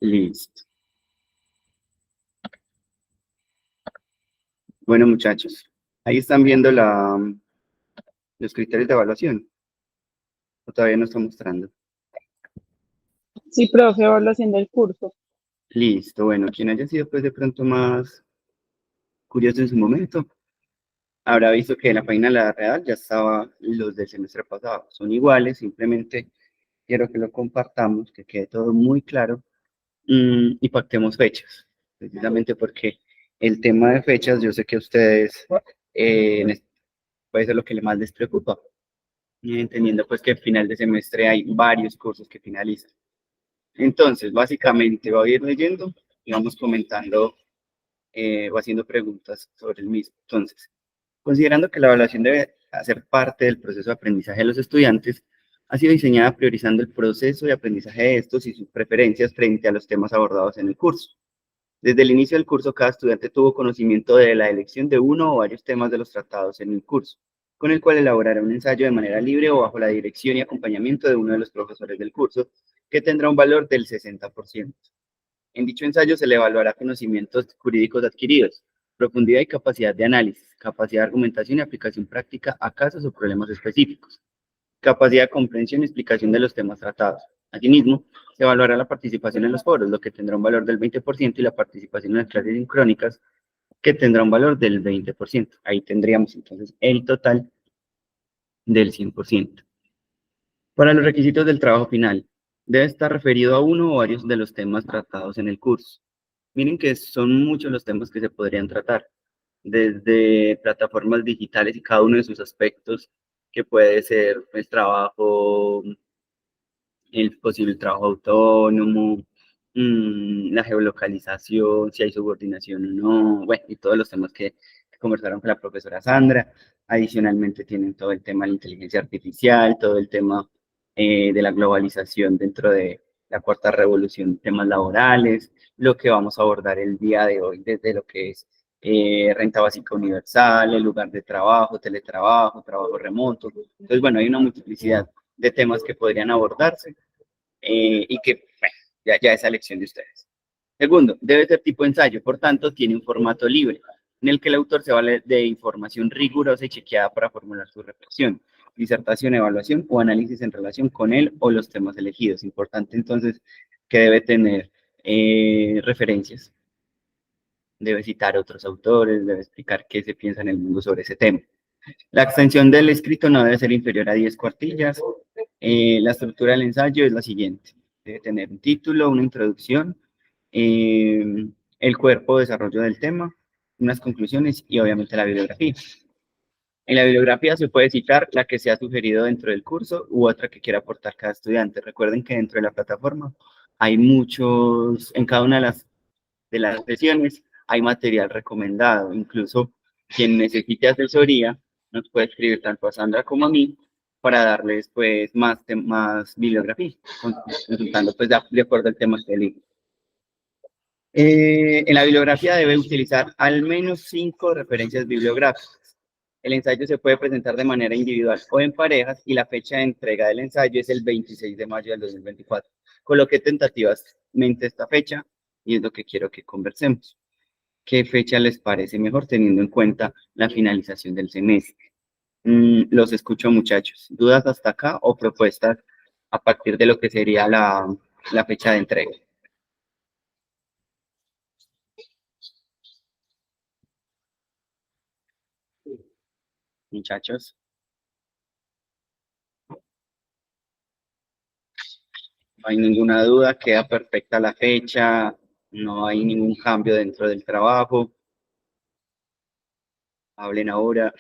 Listo. Bueno, muchachos, ahí están viendo los criterios de evaluación. ¿O todavía no está mostrando? Sí, profe, evaluación del curso. Listo. Bueno, quien haya sido pues de pronto más curioso en su momento, habrá visto que en la página de la Real ya estaba los del semestre pasado. Son iguales, simplemente quiero que lo compartamos, que quede todo muy claro y pactemos fechas. Precisamente porque el tema de fechas, yo sé que a ustedes puede ser lo que más les preocupa. Y entendiendo pues que al final de semestre hay varios cursos que finalizan. Entonces, básicamente voy a ir leyendo y vamos comentando o haciendo preguntas sobre el mismo. Entonces, considerando que la evaluación debe hacer parte del proceso de aprendizaje de los estudiantes, ha sido diseñada priorizando el proceso de aprendizaje de estos y sus preferencias frente a los temas abordados en el curso. Desde el inicio del curso, cada estudiante tuvo conocimiento de la elección de uno o varios temas de los tratados en el curso, con el cual elaborará un ensayo de manera libre o bajo la dirección y acompañamiento de uno de los profesores del curso, que tendrá un valor del 60%. En dicho ensayo se le evaluará conocimientos jurídicos adquiridos, profundidad y capacidad de análisis, capacidad de argumentación y aplicación práctica a casos o problemas específicos, capacidad de comprensión y explicación de los temas tratados. Asimismo, se evaluará la participación en los foros, lo que tendrá un valor del 20%, y la participación en las clases sincrónicas, que tendrá un valor del 20%. Ahí tendríamos entonces el total del 100%. Para los requisitos del trabajo final, debe estar referido a uno o varios de los temas tratados en el curso. Miren que son muchos los temas que se podrían tratar, desde plataformas digitales y cada uno de sus aspectos, que puede ser el trabajo, el posible trabajo autónomo, la geolocalización, si hay subordinación o no, bueno, y todos los temas que conversaron con la profesora Sandra. Adicionalmente tienen todo el tema de la inteligencia artificial, todo el tema de la globalización dentro de la cuarta revolución, temas laborales, lo que vamos a abordar el día de hoy, desde lo que es renta básica universal, el lugar de trabajo, teletrabajo, trabajo remoto. Entonces, bueno, hay una multiplicidad de temas que podrían abordarse y que bueno, ya es elección de ustedes. Segundo, debe ser tipo ensayo, por tanto, tiene un formato libre, en el que el autor se vale de información rigurosa y chequeada para formular su reflexión, disertación, evaluación o análisis en relación con él o los temas elegidos. Importante entonces que debe tener referencias, debe citar otros autores, debe explicar qué se piensa en el mundo sobre ese tema. La extensión del escrito no debe ser inferior a 10 cuartillas. La estructura del ensayo es la siguiente. Debe tener un título, una introducción, el cuerpo de desarrollo del tema, unas conclusiones y obviamente la bibliografía. En la bibliografía se puede citar la que se ha sugerido dentro del curso u otra que quiera aportar cada estudiante. Recuerden que dentro de la plataforma hay muchos, en cada una de las sesiones hay material recomendado. Incluso quien necesite asesoría nos puede escribir tanto a Sandra como a mí para darles pues más bibliografía, consultando pues de acuerdo al tema que elijo. En la bibliografía debe utilizar al menos 5 referencias bibliográficas. El ensayo se puede presentar de manera individual o en parejas y la fecha de entrega del ensayo es el 26 de mayo del 2024. Coloqué tentativamente esta fecha y es lo que quiero que conversemos. ¿Qué fecha les parece mejor teniendo en cuenta la finalización del semestre? Los escucho, muchachos. ¿Dudas hasta acá o propuestas a partir de lo que sería la fecha de entrega? Muchachos, no hay ninguna duda, queda perfecta la fecha, no hay ningún cambio dentro del trabajo. Hablen ahora.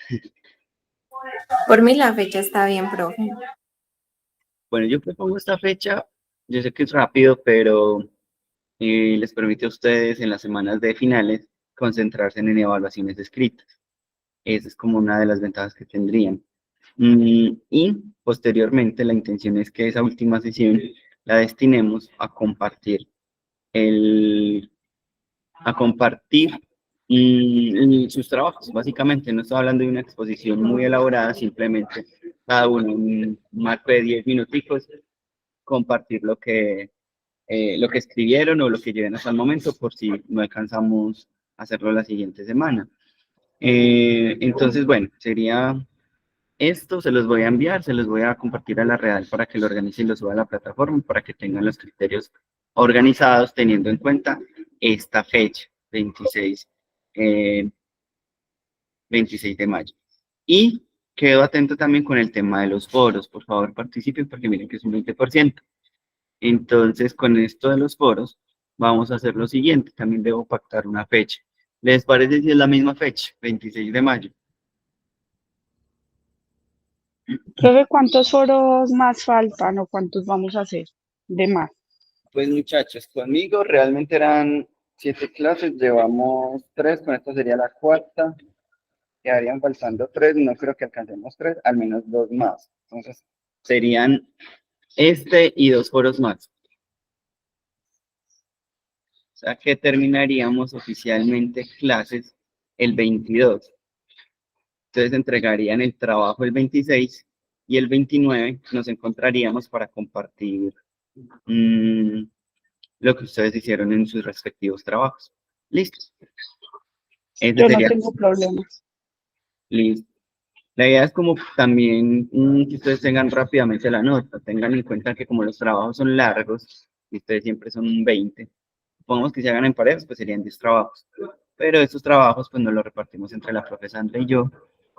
Por mí la fecha está bien, profe. Bueno, yo propongo esta fecha, yo sé que es rápido, pero les permite a ustedes en las semanas de finales concentrarse en evaluaciones escritas. Esa es como una de las ventajas que tendrían. Y posteriormente la intención es que esa última sesión la destinemos a compartir a compartir sus trabajos. Básicamente no estoy hablando de una exposición muy elaborada, simplemente cada uno en un marco de 10 minuticos compartir lo que lo que escribieron o lo que lleven hasta el momento por si no alcanzamos a hacerlo la siguiente semana. Entonces, bueno, sería esto, se los voy a enviar, se los voy a compartir a la Real para que lo organice y lo suba a la plataforma para que tengan los criterios organizados teniendo en cuenta esta fecha, 26 de mayo. Y quedo atento también con el tema de los foros. Por favor, participen porque miren que es un 20%. Entonces, con esto de los foros, vamos a hacer lo siguiente. También debo pactar una fecha. ¿Les parece si es la misma fecha, 26 de mayo? Profe, ¿cuántos foros más faltan o cuántos vamos a hacer de más? Pues muchachos, conmigo realmente eran 7 clases, llevamos 3, con esta sería la cuarta, quedarían faltando 3, no creo que alcancemos 3, al menos 2 más. Entonces, serían este y 2 foros más. O sea que terminaríamos oficialmente clases el 22. Entonces entregarían el trabajo el 26 y el 29 nos encontraríamos para compartir lo que ustedes hicieron en sus respectivos trabajos. ¿Listo? Ese Yo no sería tengo problemas. listo. La idea es como también que ustedes tengan rápidamente la nota, tengan en cuenta que como los trabajos son largos, y ustedes siempre son 20, supongamos que se hagan en parejas, pues serían 10 trabajos. Pero estos trabajos pues nos los repartimos entre la profe Sandra y yo,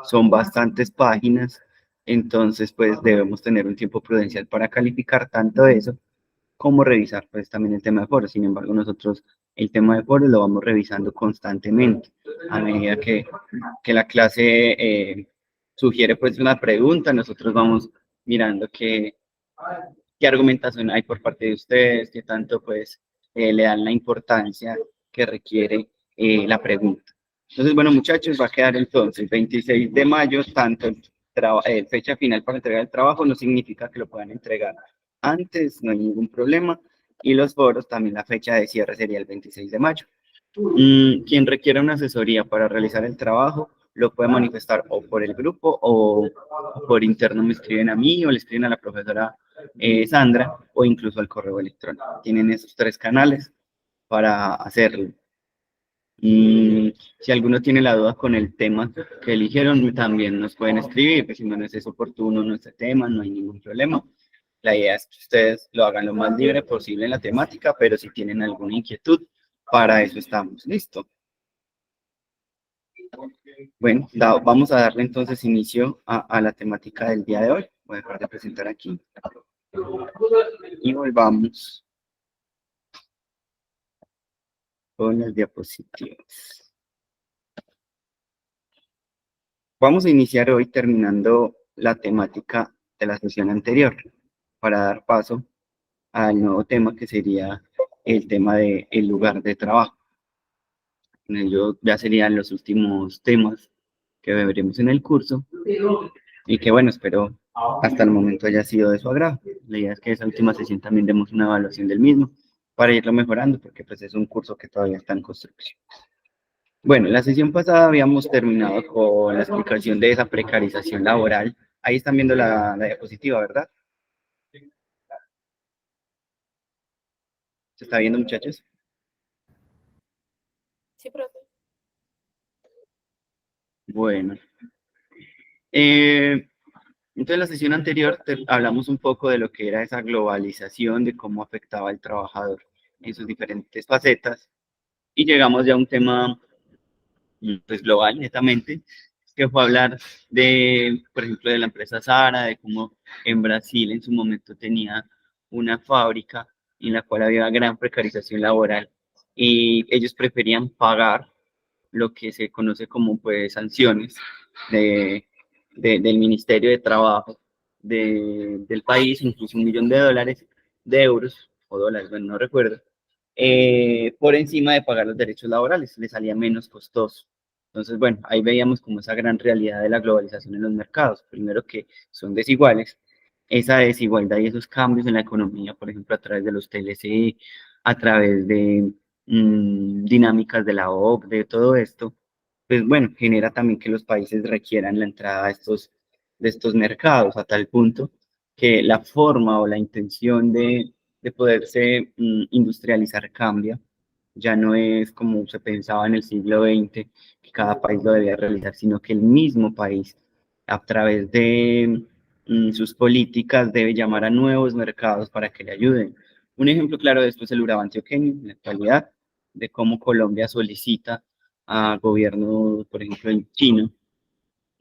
son bastantes páginas, entonces pues debemos tener un tiempo prudencial para calificar tanto eso como revisar pues también el tema de foros. Sin embargo, nosotros el tema de foros lo vamos revisando constantemente a medida que la clase sugiere pues una pregunta, nosotros vamos mirando qué argumentación hay por parte de ustedes, qué tanto pues le dan la importancia que requiere la pregunta. Entonces, bueno, muchachos, va a quedar entonces 26 de mayo, tanto fecha final para entregar el trabajo, no significa que lo puedan entregar antes, no hay ningún problema. Y los foros, también la fecha de cierre sería el 26 de mayo. Quien requiera una asesoría para realizar el trabajo, lo puede manifestar o por el grupo o por interno me escriben a mí o le escriben a la profesora Sandra o incluso al correo electrónico. Tienen esos 3 canales para hacerlo. Si alguno tiene la duda con el tema que eligieron, también nos pueden escribir, que si no es oportuno nuestro tema, no hay ningún problema. La idea es que ustedes lo hagan lo más libre posible en la temática, pero si tienen alguna inquietud, para eso estamos. Listo. Bueno, vamos a darle entonces inicio a la temática del día de hoy. Voy a dejar de presentar aquí. Y volvamos con las diapositivas. Vamos a iniciar hoy terminando la temática de la sesión anterior para dar paso al nuevo tema que sería el tema del lugar de trabajo. En ello ya serían los últimos temas que veremos en el curso y que bueno, espero hasta el momento haya sido de su agrado. La idea es que esa última sesión también demos una evaluación del mismo para irlo mejorando porque pues es un curso que todavía está en construcción. Bueno, la sesión pasada habíamos terminado con la explicación de esa precarización laboral. Ahí están viendo la diapositiva, ¿verdad? ¿Se está viendo, muchachos? Sí, profe. Bueno. Entonces, en la sesión anterior hablamos un poco de lo que era esa globalización, de cómo afectaba al trabajador en sus diferentes facetas, y llegamos ya a un tema pues, global, netamente, que fue hablar de, por ejemplo, de la empresa Zara, de cómo en Brasil en su momento tenía una fábrica en la cual había gran precarización laboral y ellos preferían pagar lo que se conoce como pues sanciones de, del Ministerio de Trabajo del país, incluso $1.000.000 de euros o dólares, bueno, no recuerdo, por encima de pagar los derechos laborales, le salía menos costoso. Entonces, bueno, ahí veíamos como esa gran realidad de la globalización en los mercados. Primero que son desiguales, esa desigualdad y esos cambios en la economía, por ejemplo, a través de los TLC, a través de dinámicas de la OCDE, de todo esto, pues bueno, genera también que los países requieran la entrada de estos mercados a tal punto que la forma o la intención de poderse industrializar cambia. Ya no es como se pensaba en el siglo XX, que cada país lo debía realizar, sino que el mismo país, a través de sus políticas, debe llamar a nuevos mercados para que le ayuden. Un ejemplo claro de esto es el Urabá antioqueño, en la actualidad, de cómo Colombia solicita a gobiernos, por ejemplo, en China,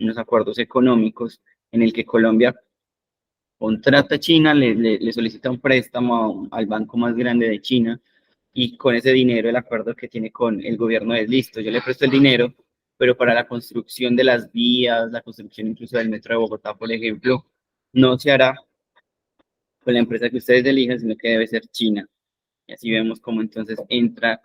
unos acuerdos económicos en el que Colombia contrata a China, le solicita un préstamo al banco más grande de China y con ese dinero el acuerdo que tiene con el gobierno es listo, yo le presto el dinero, pero para la construcción de las vías, la construcción incluso del metro de Bogotá, por ejemplo, no se hará con la empresa que ustedes elijan, sino que debe ser China. Y así vemos cómo entonces entra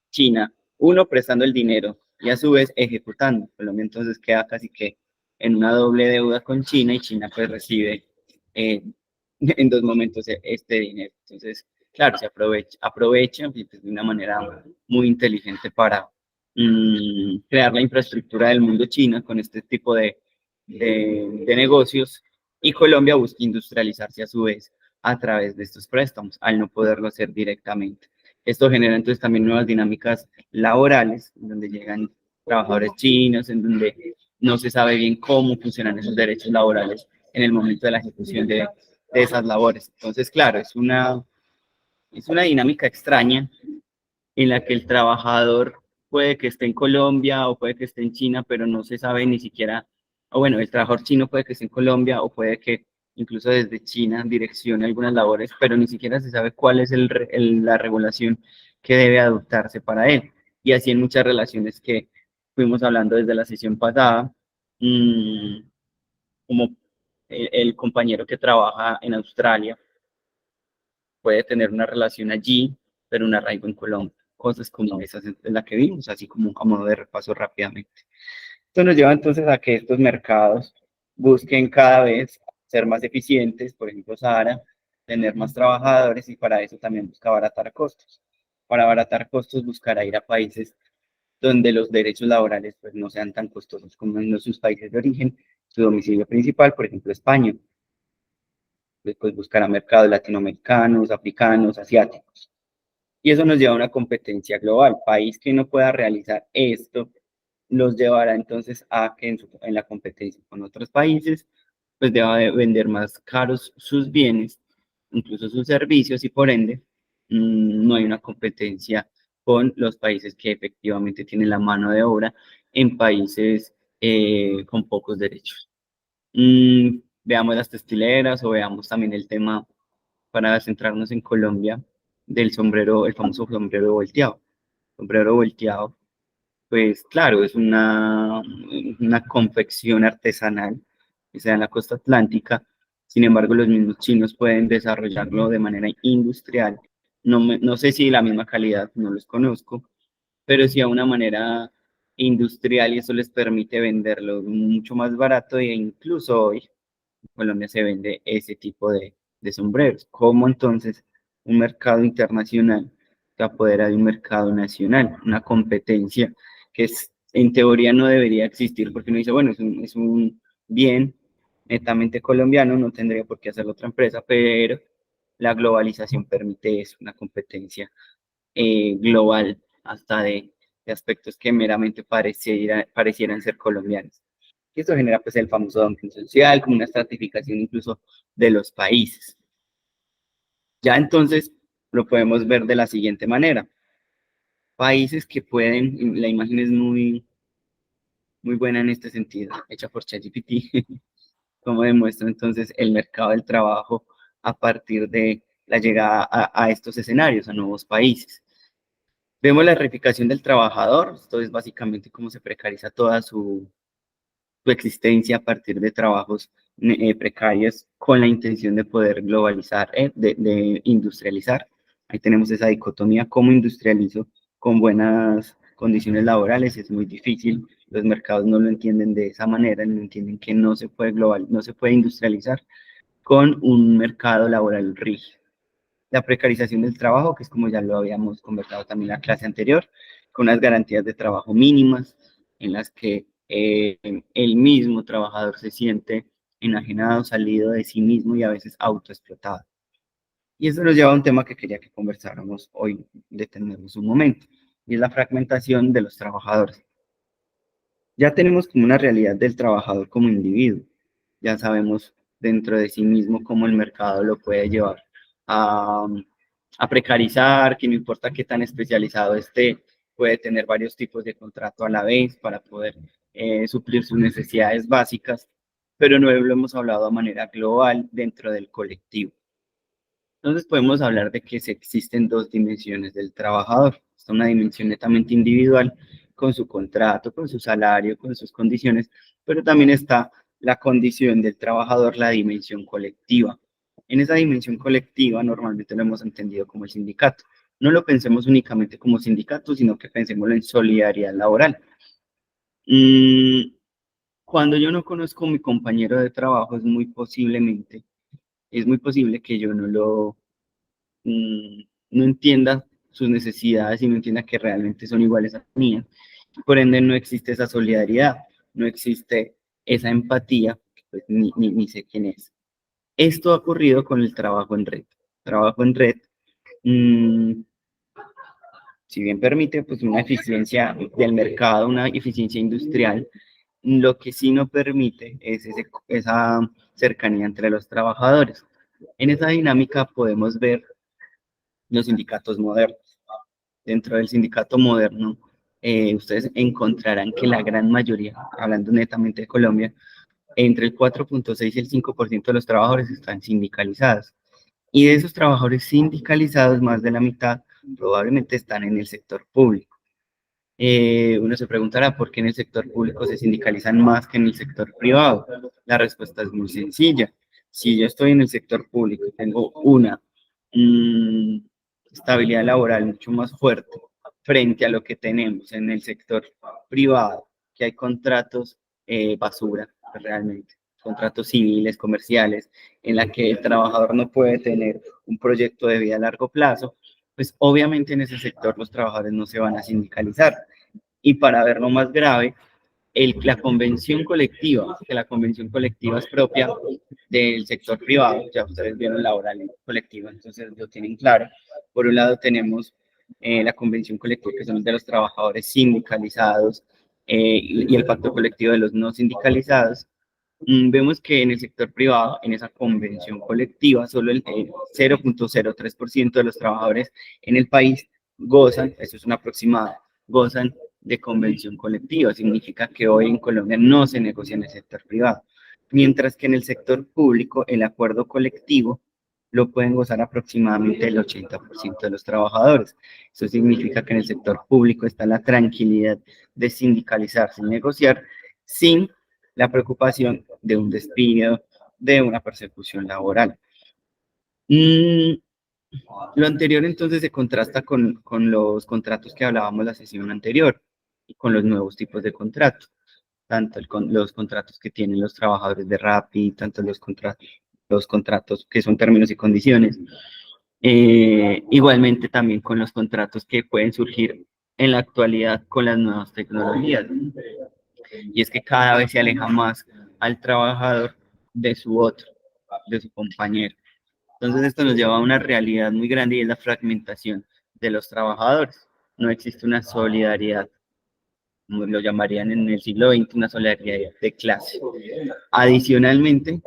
China, uno prestando el dinero y a su vez ejecutando. Colombia entonces queda casi que en una doble deuda con China y China pues recibe en dos momentos este dinero. Entonces, claro, se aprovecha pues, de una manera muy inteligente para crear la infraestructura del mundo China con este tipo de negocios y Colombia busca industrializarse a su vez a través de estos préstamos, al no poderlo hacer directamente. Esto genera entonces también nuevas dinámicas laborales, donde llegan trabajadores chinos, en donde no se sabe bien cómo funcionan esos derechos laborales en el momento de la ejecución de esas labores. Entonces, claro, es una dinámica extraña en la que el trabajador puede que esté en Colombia o puede que esté en China, pero no se sabe ni siquiera, o bueno, el trabajador chino puede que esté en Colombia o puede que incluso desde China direccione algunas labores, pero ni siquiera se sabe cuál es la regulación que debe adoptarse para él. Y así en muchas relaciones que fuimos hablando desde la sesión pasada, como el compañero que trabaja en Australia puede tener una relación allí, pero un arraigo en Colombia. Cosas como esas es la que vimos, así como a modo de repaso rápidamente. Esto nos lleva entonces a que estos mercados busquen cada vez ser más eficientes, por ejemplo, Sahara, tener más trabajadores y para eso también busca abaratar costos. Para abaratar costos buscará ir a países donde los derechos laborales pues, no sean tan costosos como en sus países de origen, su domicilio principal, por ejemplo, España. Después buscará mercados latinoamericanos, africanos, asiáticos. Y eso nos lleva a una competencia global. País que no pueda realizar esto los llevará entonces a que en la competencia con otros países, pues deba de vender más caros sus bienes, incluso sus servicios, y por ende no hay una competencia con los países que efectivamente tienen la mano de obra en países con pocos derechos. Veamos las textileras o veamos también el tema para centrarnos en Colombia del sombrero, el famoso sombrero volteado. Sombrero volteado, pues claro, es una confección artesanal que se da en la costa atlántica. Sin embargo, los mismos chinos pueden desarrollarlo de manera industrial. No sé si de la misma calidad, no los conozco, pero sí a una manera industrial y eso les permite venderlo mucho más barato e incluso hoy en Colombia se vende ese tipo de sombreros. ¿Cómo entonces un mercado internacional se apodera de un mercado nacional? Una competencia que en teoría no debería existir porque uno dice, bueno, es un bien netamente colombiano, no tendría por qué hacerlo otra empresa, pero la globalización permite eso, una competencia global hasta de aspectos que meramente parecieran ser colombianos. Y esto genera pues el famoso dumping social, como una estratificación incluso de los países. Ya entonces lo podemos ver de la siguiente manera. Países que pueden, la imagen es muy buena en este sentido, hecha por ChatGPT, como demuestra entonces el mercado del trabajo a partir de la llegada a estos escenarios, a nuevos países. Vemos la reificación del trabajador, esto es básicamente cómo se precariza toda su existencia a partir de trabajos precarios con la intención de poder globalizar, de industrializar. Ahí tenemos esa dicotomía, cómo industrializo con buenas condiciones laborales, es muy difícil, los mercados no lo entienden de esa manera, no entienden que no se puede no se puede industrializar con un mercado laboral rígido. La precarización del trabajo, que es como ya lo habíamos conversado también en la clase anterior, con unas garantías de trabajo mínimas en las que el mismo trabajador se siente enajenado, salido de sí mismo y a veces autoexplotado. Y eso nos lleva a un tema que quería que conversáramos hoy, detenernos un momento, y es la fragmentación de los trabajadores. Ya tenemos como una realidad del trabajador como individuo. Ya sabemos dentro de sí mismo cómo el mercado lo puede llevar a, a precarizar, que no importa qué tan especializado esté, puede tener varios tipos de contrato a la vez para poder suplir sus necesidades básicas, pero no lo hemos hablado de manera global dentro del colectivo. Entonces podemos hablar de que existen dos dimensiones del trabajador. Está una dimensión netamente individual con su contrato, con su salario, con sus condiciones, pero también está la condición del trabajador, la dimensión colectiva. En esa dimensión colectiva normalmente lo hemos entendido como el sindicato. No lo pensemos únicamente como sindicato, sino que pensémoslo en solidaridad laboral. Cuando yo no conozco a mi compañero de trabajo, es muy posible que yo no entienda sus necesidades y no entienda que realmente son iguales a las mías. Por ende, no existe esa solidaridad, no existe esa empatía, pues, ni sé quién es. Esto ha ocurrido con el trabajo en red. Trabajo en red, mmm, si bien permite pues, una eficiencia del mercado, una eficiencia industrial, lo que sí no permite es esa cercanía entre los trabajadores. En esa dinámica podemos ver los sindicatos modernos. Dentro del sindicato moderno, ustedes encontrarán que la gran mayoría, hablando netamente de Colombia, entre el 4,6 y el 5% de los trabajadores están sindicalizados. Y de esos trabajadores sindicalizados, más de la mitad probablemente están en el sector público. Uno se preguntará por qué en el sector público se sindicalizan más que en el sector privado. La respuesta es muy sencilla. Si yo estoy en el sector público y tengo una estabilidad laboral mucho más fuerte frente a lo que tenemos en el sector privado, que hay contratos basura, realmente, contratos civiles, comerciales, en la que el trabajador no puede tener un proyecto de vida a largo plazo, pues obviamente en ese sector los trabajadores no se van a sindicalizar. Y para verlo más grave, la convención colectiva, que la convención colectiva es propia del sector privado, ya ustedes vieron laboral colectiva, entonces lo tienen claro. Por un lado tenemos la convención colectiva, que son de los trabajadores sindicalizados, y el pacto colectivo de los no sindicalizados. Vemos que en el sector privado, en esa convención colectiva, solo el 0,03% de los trabajadores en el país gozan, eso es una aproximada, gozan de convención colectiva. Significa que hoy en Colombia no se negocia en el sector privado. Mientras que en el sector público, el acuerdo colectivo lo pueden gozar aproximadamente el 80% de los trabajadores. Eso significa que en el sector público está la tranquilidad de sindicalizar sin negociar, sin la preocupación de un despido, de una persecución laboral. Lo anterior entonces se contrasta con los contratos que hablábamos la sesión anterior y con los nuevos tipos de contratos, tanto los contratos que tienen los trabajadores de Rappi, tanto los contratos que son términos y condiciones, igualmente también con los contratos que pueden surgir en la actualidad con las nuevas tecnologías. Y es que cada vez se aleja más al trabajador de su otro, de su compañero. Entonces esto nos lleva a una realidad muy grande y es la fragmentación de los trabajadores. No existe una solidaridad, como lo llamarían en el siglo XX, una solidaridad de clase. Adicionalmente,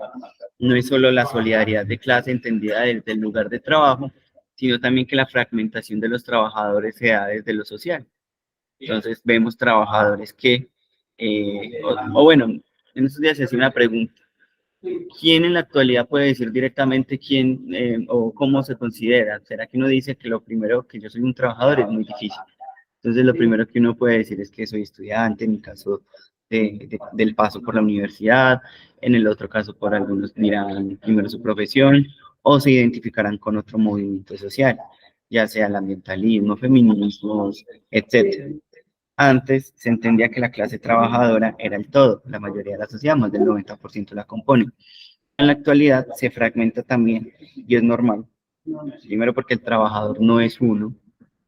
no es solo la solidaridad de clase entendida desde el lugar de trabajo, sino también que la fragmentación de los trabajadores se da desde lo social. Entonces vemos trabajadores que, o bueno, en estos días se hacía una pregunta: ¿quién en la actualidad puede decir directamente quién o cómo se considera? ¿Será que uno dice que lo primero, que yo soy un trabajador? Es muy difícil. Entonces lo primero que uno puede decir es que soy estudiante, en mi caso del paso por la universidad, en el otro caso por algunos miran primero su profesión o se identificarán con otro movimiento social, ya sea el ambientalismo, feminismos, etcétera. Antes se entendía que la clase trabajadora era el todo, la mayoría de la sociedad, más del 90% la compone. En la actualidad se fragmenta también y es normal. Primero porque el trabajador no es uno,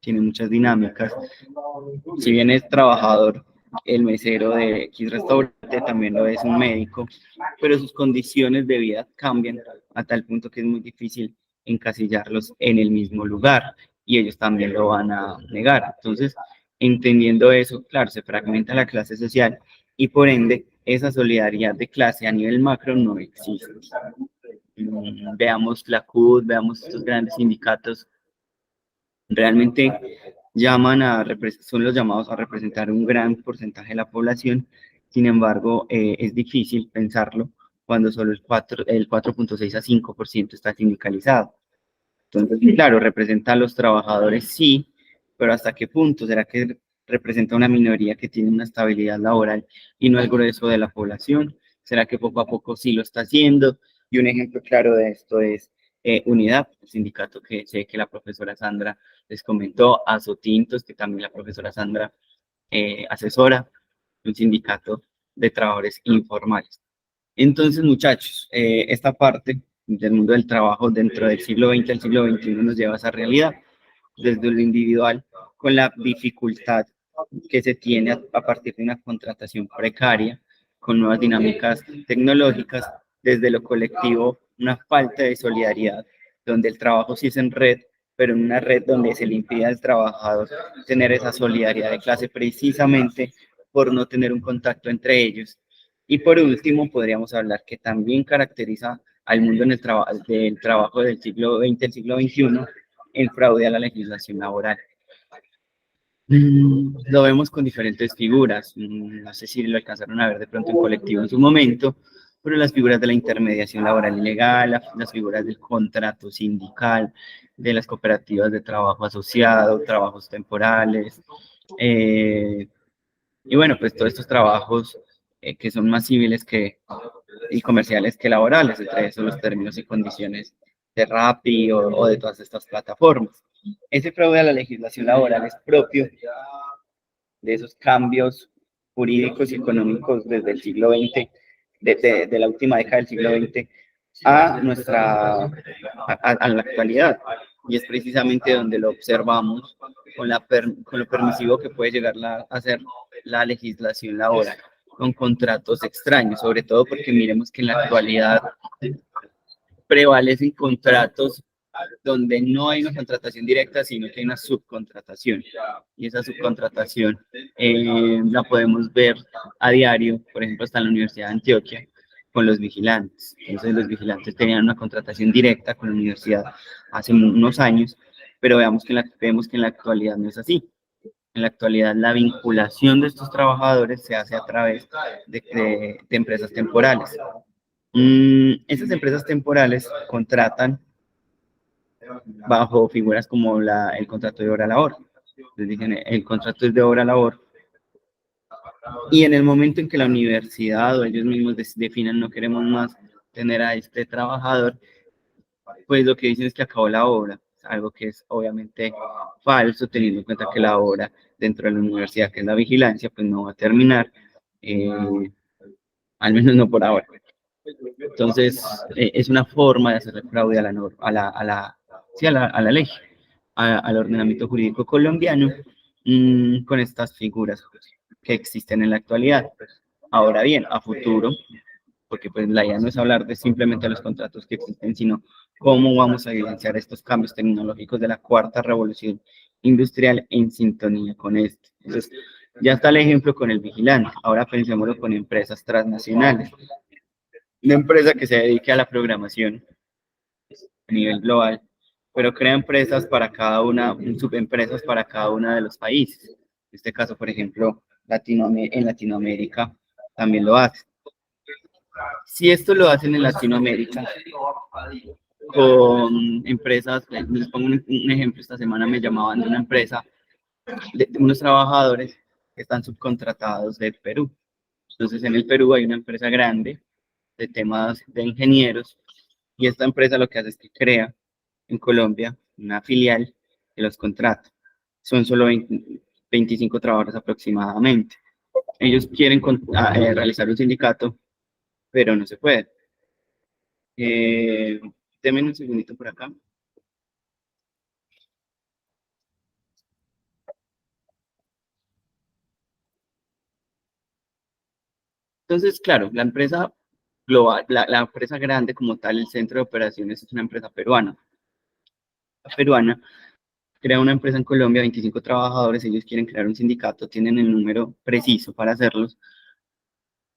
tiene muchas dinámicas. Si bien es trabajador, el mesero de X restaurante también lo es un médico, pero sus condiciones de vida cambian a tal punto que es muy difícil encasillarlos en el mismo lugar y ellos también lo van a negar. Entonces, entendiendo eso, claro, se fragmenta la clase social y por ende esa solidaridad de clase a nivel macro no existe. Veamos la CUT, veamos estos grandes sindicatos, realmente son los llamados a representar un gran porcentaje de la población. Sin embargo, es difícil pensarlo cuando solo el 4,6 a 5% está sindicalizado. Entonces, claro, representa a los trabajadores, sí, pero ¿hasta qué punto? ¿Será que representa una minoría que tiene una estabilidad laboral y no el grueso de la población? ¿Será que poco a poco sí lo está haciendo? Y un ejemplo claro de esto es Unidad, el sindicato que sé que la profesora Sandra les comentó, Azotintos, que también la profesora Sandra asesora, un sindicato de trabajadores informales. Entonces, muchachos, esta parte del mundo del trabajo dentro del siglo XX al siglo XXI nos lleva a esa realidad, desde lo individual, con la dificultad que se tiene a partir de una contratación precaria, con nuevas dinámicas tecnológicas, desde lo colectivo, una falta de solidaridad, donde el trabajo sí es en red, pero en una red donde se le impide al trabajador tener esa solidaridad de clase precisamente por no tener un contacto entre ellos. Y por último, podríamos hablar que también caracteriza al mundo del trabajo del siglo XX al siglo XXI, el fraude a la legislación laboral. Lo vemos con diferentes figuras. No sé si lo alcanzaron a ver de pronto en colectivo en su momento, pero las figuras de la intermediación laboral ilegal, las figuras del contrato sindical, de las cooperativas de trabajo asociado, trabajos temporales, y bueno, pues todos estos trabajos que son más civiles y comerciales que laborales, entre esos los términos y condiciones de Rappi o de todas estas plataformas. Ese fraude a la legislación laboral es propio de esos cambios jurídicos y económicos desde el siglo XX, de la última década del siglo XX a la actualidad. Y es precisamente donde lo observamos con lo permisivo que puede llegar a ser la legislación laboral, con contratos extraños, sobre todo porque miremos que en la actualidad prevalecen contratos donde no hay una contratación directa, sino que hay una subcontratación. Y esa subcontratación la podemos ver a diario, por ejemplo, hasta en la Universidad de Antioquia, con los vigilantes. Entonces, los vigilantes tenían una contratación directa con la universidad hace unos años, pero vemos que en la actualidad no es así. En la actualidad, la vinculación de estos trabajadores se hace a través de empresas temporales. Esas empresas temporales contratan bajo figuras como el contrato de hora-labor. Les dicen, el contrato es de hora-labor. Y en el momento en que la universidad o ellos mismos definan no queremos más tener a este trabajador, pues lo que dicen es que acabó la obra, algo que es obviamente falso, teniendo en cuenta que la obra dentro de la universidad, que es la vigilancia, pues no va a terminar, al menos no por ahora. Entonces, es una forma de hacer fraude a la norma, sí, a la ley, al ordenamiento jurídico colombiano, con estas figuras que existen en la actualidad. Ahora bien, a futuro, porque pues la idea no es hablar de simplemente los contratos que existen, sino cómo vamos a evidenciar estos cambios tecnológicos de la cuarta revolución industrial en sintonía con esto. Entonces, ya está el ejemplo con el vigilante, ahora pensémoslo con empresas transnacionales. Una empresa que se dedique a la programación a nivel global, pero crea empresas para cada una, subempresas para cada uno de los países. En este caso, por ejemplo, en Latinoamérica también lo hace. Si esto lo hacen en Latinoamérica con empresas, les pongo un ejemplo, esta semana me llamaban de una empresa, de unos trabajadores que están subcontratados de Perú. Entonces en el Perú hay una empresa grande de temas de ingenieros y esta empresa lo que hace es que crea en Colombia una filial que los contrata. Son solo 25 trabajadores aproximadamente. Ellos quieren realizar un sindicato, pero no se puede. Denme un segundito por acá. Entonces, claro, la empresa global, la empresa grande como tal, el centro de operaciones es una empresa peruana, peruana crea una empresa en Colombia, 25 trabajadores, ellos quieren crear un sindicato, tienen el número preciso para hacerlos,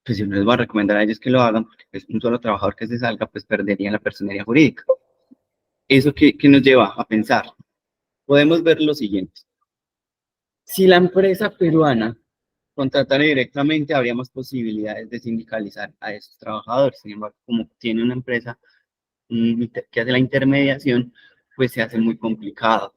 pues yo no les voy a recomendar a ellos que lo hagan, porque pues, un solo trabajador que se salga, pues perdería la personería jurídica. ¿Eso qué nos lleva a pensar? Podemos ver lo siguiente. Si la empresa peruana contratara directamente, habría más posibilidades de sindicalizar a esos trabajadores. Sin embargo, como tiene una empresa que hace la intermediación, pues se hace muy complicado.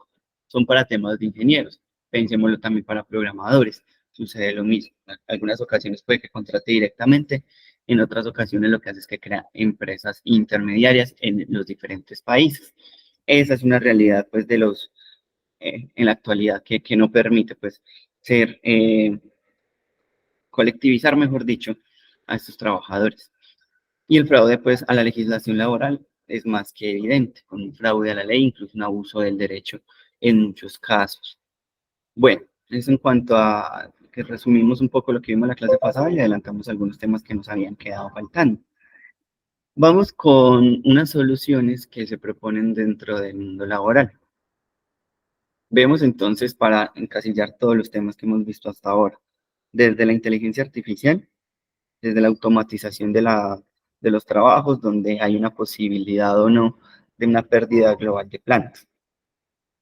Son para temas de ingenieros. Pensémoslo también para programadores. Sucede lo mismo. En algunas ocasiones puede que contrate directamente, en otras ocasiones lo que hace es que crea empresas intermediarias en los diferentes países. Esa es una realidad, pues, en la actualidad que no permite, pues, colectivizar, mejor dicho, a estos trabajadores. Y el fraude, pues, a la legislación laboral es más que evidente, con un fraude a la ley, incluso un abuso del derecho en muchos casos. Bueno, eso en cuanto a que resumimos un poco lo que vimos en la clase pasada y adelantamos algunos temas que nos habían quedado faltando. Vamos con unas soluciones que se proponen dentro del mundo laboral. Vemos entonces para encasillar todos los temas que hemos visto hasta ahora, desde la inteligencia artificial, desde la automatización de los trabajos, donde hay una posibilidad o no de una pérdida global de plantas,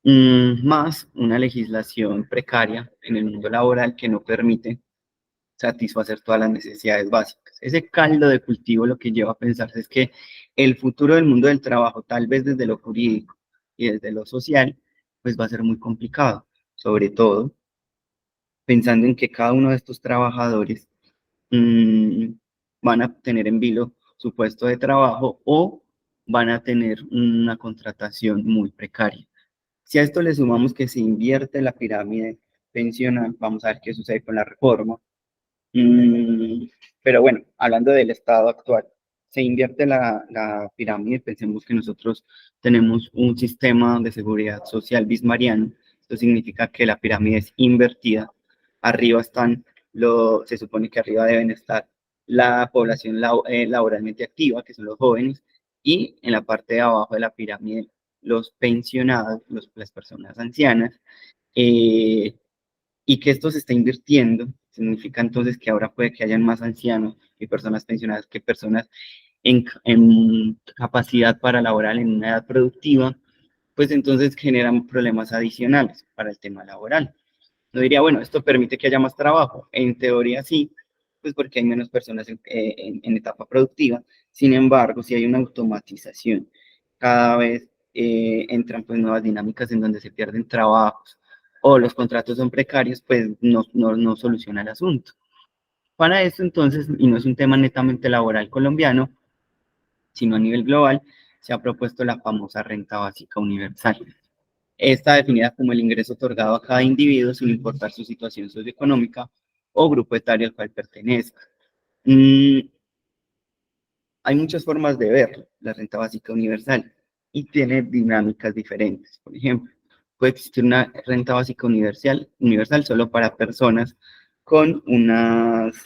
más una legislación precaria en el mundo laboral que no permite satisfacer todas las necesidades básicas. Ese caldo de cultivo lo que lleva a pensarse es que el futuro del mundo del trabajo, tal vez desde lo jurídico y desde lo social, pues va a ser muy complicado, sobre todo pensando en que cada uno de estos trabajadores mmm, van a tener en vilo su puesto de trabajo o van a tener una contratación muy precaria. Si a esto le sumamos que se invierte la pirámide pensional, vamos a ver qué sucede con la reforma. Pero bueno, hablando del estado actual, se invierte la pirámide, pensemos que nosotros tenemos un sistema de seguridad social bismariano, esto significa que la pirámide es invertida, arriba se supone que arriba deben estar la población laboralmente activa, que son los jóvenes, y en la parte de abajo de la pirámide los pensionados, las personas ancianas, eh, y que esto se está invirtiendo, significa entonces que ahora puede que hayan más ancianos y personas pensionadas que personas en capacidad para laboral en una edad productiva, pues entonces generan problemas adicionales para el tema laboral. No diría, bueno, esto permite que haya más trabajo. En teoría sí, pues porque hay menos personas en etapa productiva. Sin embargo, si hay una automatización, cada vez entran pues nuevas dinámicas en donde se pierden trabajos o los contratos son precarios, pues no soluciona el asunto. Para esto entonces, y no es un tema netamente laboral colombiano, sino a nivel global, se ha propuesto la famosa renta básica universal. Está definida como el ingreso otorgado a cada individuo sin importar su situación socioeconómica o grupo etario al cual pertenezca. Hay muchas formas de ver la renta básica universal y tiene dinámicas diferentes. Por ejemplo, puede existir una renta básica universal solo para personas con unas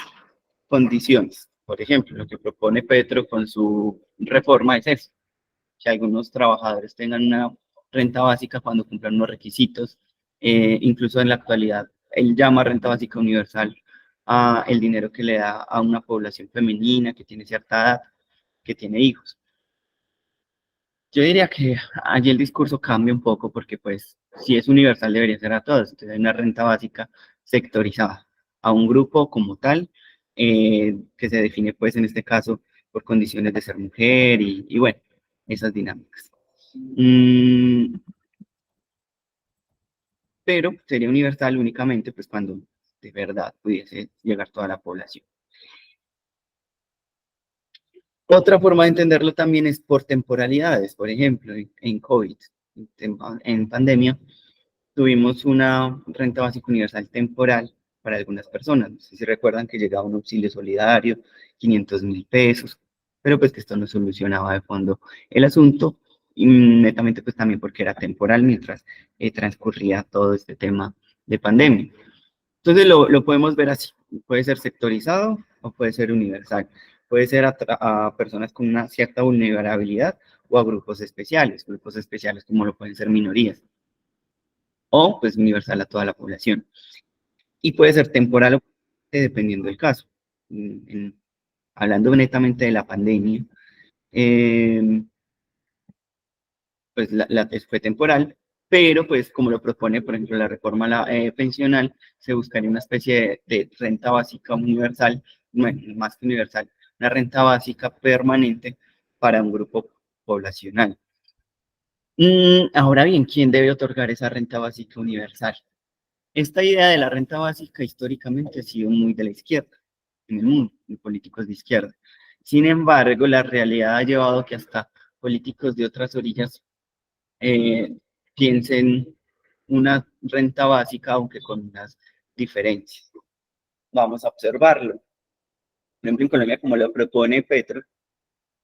condiciones. Por ejemplo, lo que propone Petro con su reforma es eso, que algunos trabajadores tengan una renta básica cuando cumplan unos requisitos. Incluso en la actualidad, él llama renta básica universal a el dinero que le da a una población femenina que tiene cierta edad, que tiene hijos. Yo diría que allí el discurso cambia un poco porque pues si es universal debería ser a todos, entonces hay una renta básica sectorizada a un grupo como tal, que se define pues en este caso por condiciones de ser mujer y bueno, esas dinámicas. Pero sería universal únicamente pues cuando de verdad pudiese llegar toda la población. Otra forma de entenderlo también es por temporalidades. Por ejemplo, en COVID, en pandemia, tuvimos una renta básica universal temporal para algunas personas. No sé si recuerdan que llegaba un auxilio solidario, 500.000 pesos, pero pues que esto no solucionaba de fondo el asunto, y netamente pues también porque era temporal mientras transcurría todo este tema de pandemia. Entonces lo podemos ver así, puede ser sectorizado o puede ser universal, puede ser a personas con una cierta vulnerabilidad o a grupos especiales como lo pueden ser minorías, o pues universal a toda la población. Y puede ser temporal o dependiendo del caso. Hablando netamente de la pandemia, pues fue temporal, pero pues como lo propone, por ejemplo, la reforma pensional, se buscaría una especie de renta básica universal, bueno, más que universal, una renta básica permanente para un grupo poblacional. Ahora bien, ¿quién debe otorgar esa renta básica universal? Esta idea de la renta básica históricamente ha sido muy de la izquierda, en el mundo, en políticos de izquierda. Sin embargo, la realidad ha llevado que hasta políticos de otras orillas piensen una renta básica, aunque con unas diferencias. Vamos a observarlo. Por ejemplo, en Colombia, como lo propone Petro,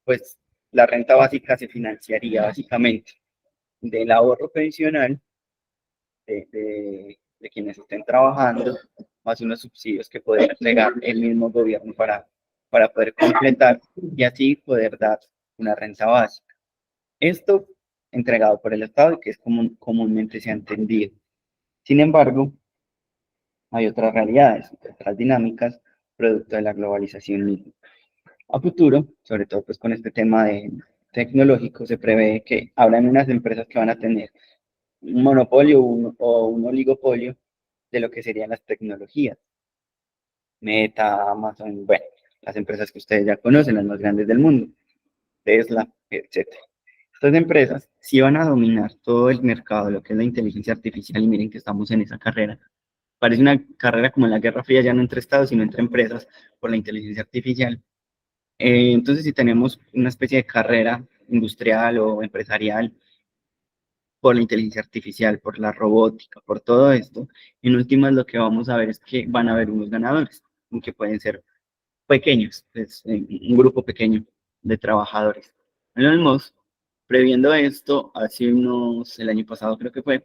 pues la renta básica se financiaría básicamente del ahorro pensional de quienes estén trabajando, más unos subsidios que podría entregar el mismo gobierno para poder completar y así poder dar una renta básica. Esto entregado por el Estado y que es comúnmente se ha entendido. Sin embargo, hay otras realidades, otras dinámicas, producto de la globalización misma. A futuro, sobre todo pues con este tema tecnológico, se prevé que habrán unas empresas que van a tener un monopolio o un oligopolio de lo que serían las tecnologías. Meta, Amazon, bueno, las empresas que ustedes ya conocen, las más grandes del mundo, Tesla, etcétera. Estas empresas sí van a dominar todo el mercado, lo que es la inteligencia artificial, y miren que estamos en esa carrera. Parece una carrera como en la Guerra Fría, ya no entre estados, sino entre empresas por la inteligencia artificial. Entonces, si tenemos una especie de carrera industrial o empresarial por la inteligencia artificial, por la robótica, por todo esto, en últimas lo que vamos a ver es que van a haber unos ganadores, que pueden ser pequeños, pues, un grupo pequeño de trabajadores. Elon Musk, previendo esto, el año pasado creo que fue,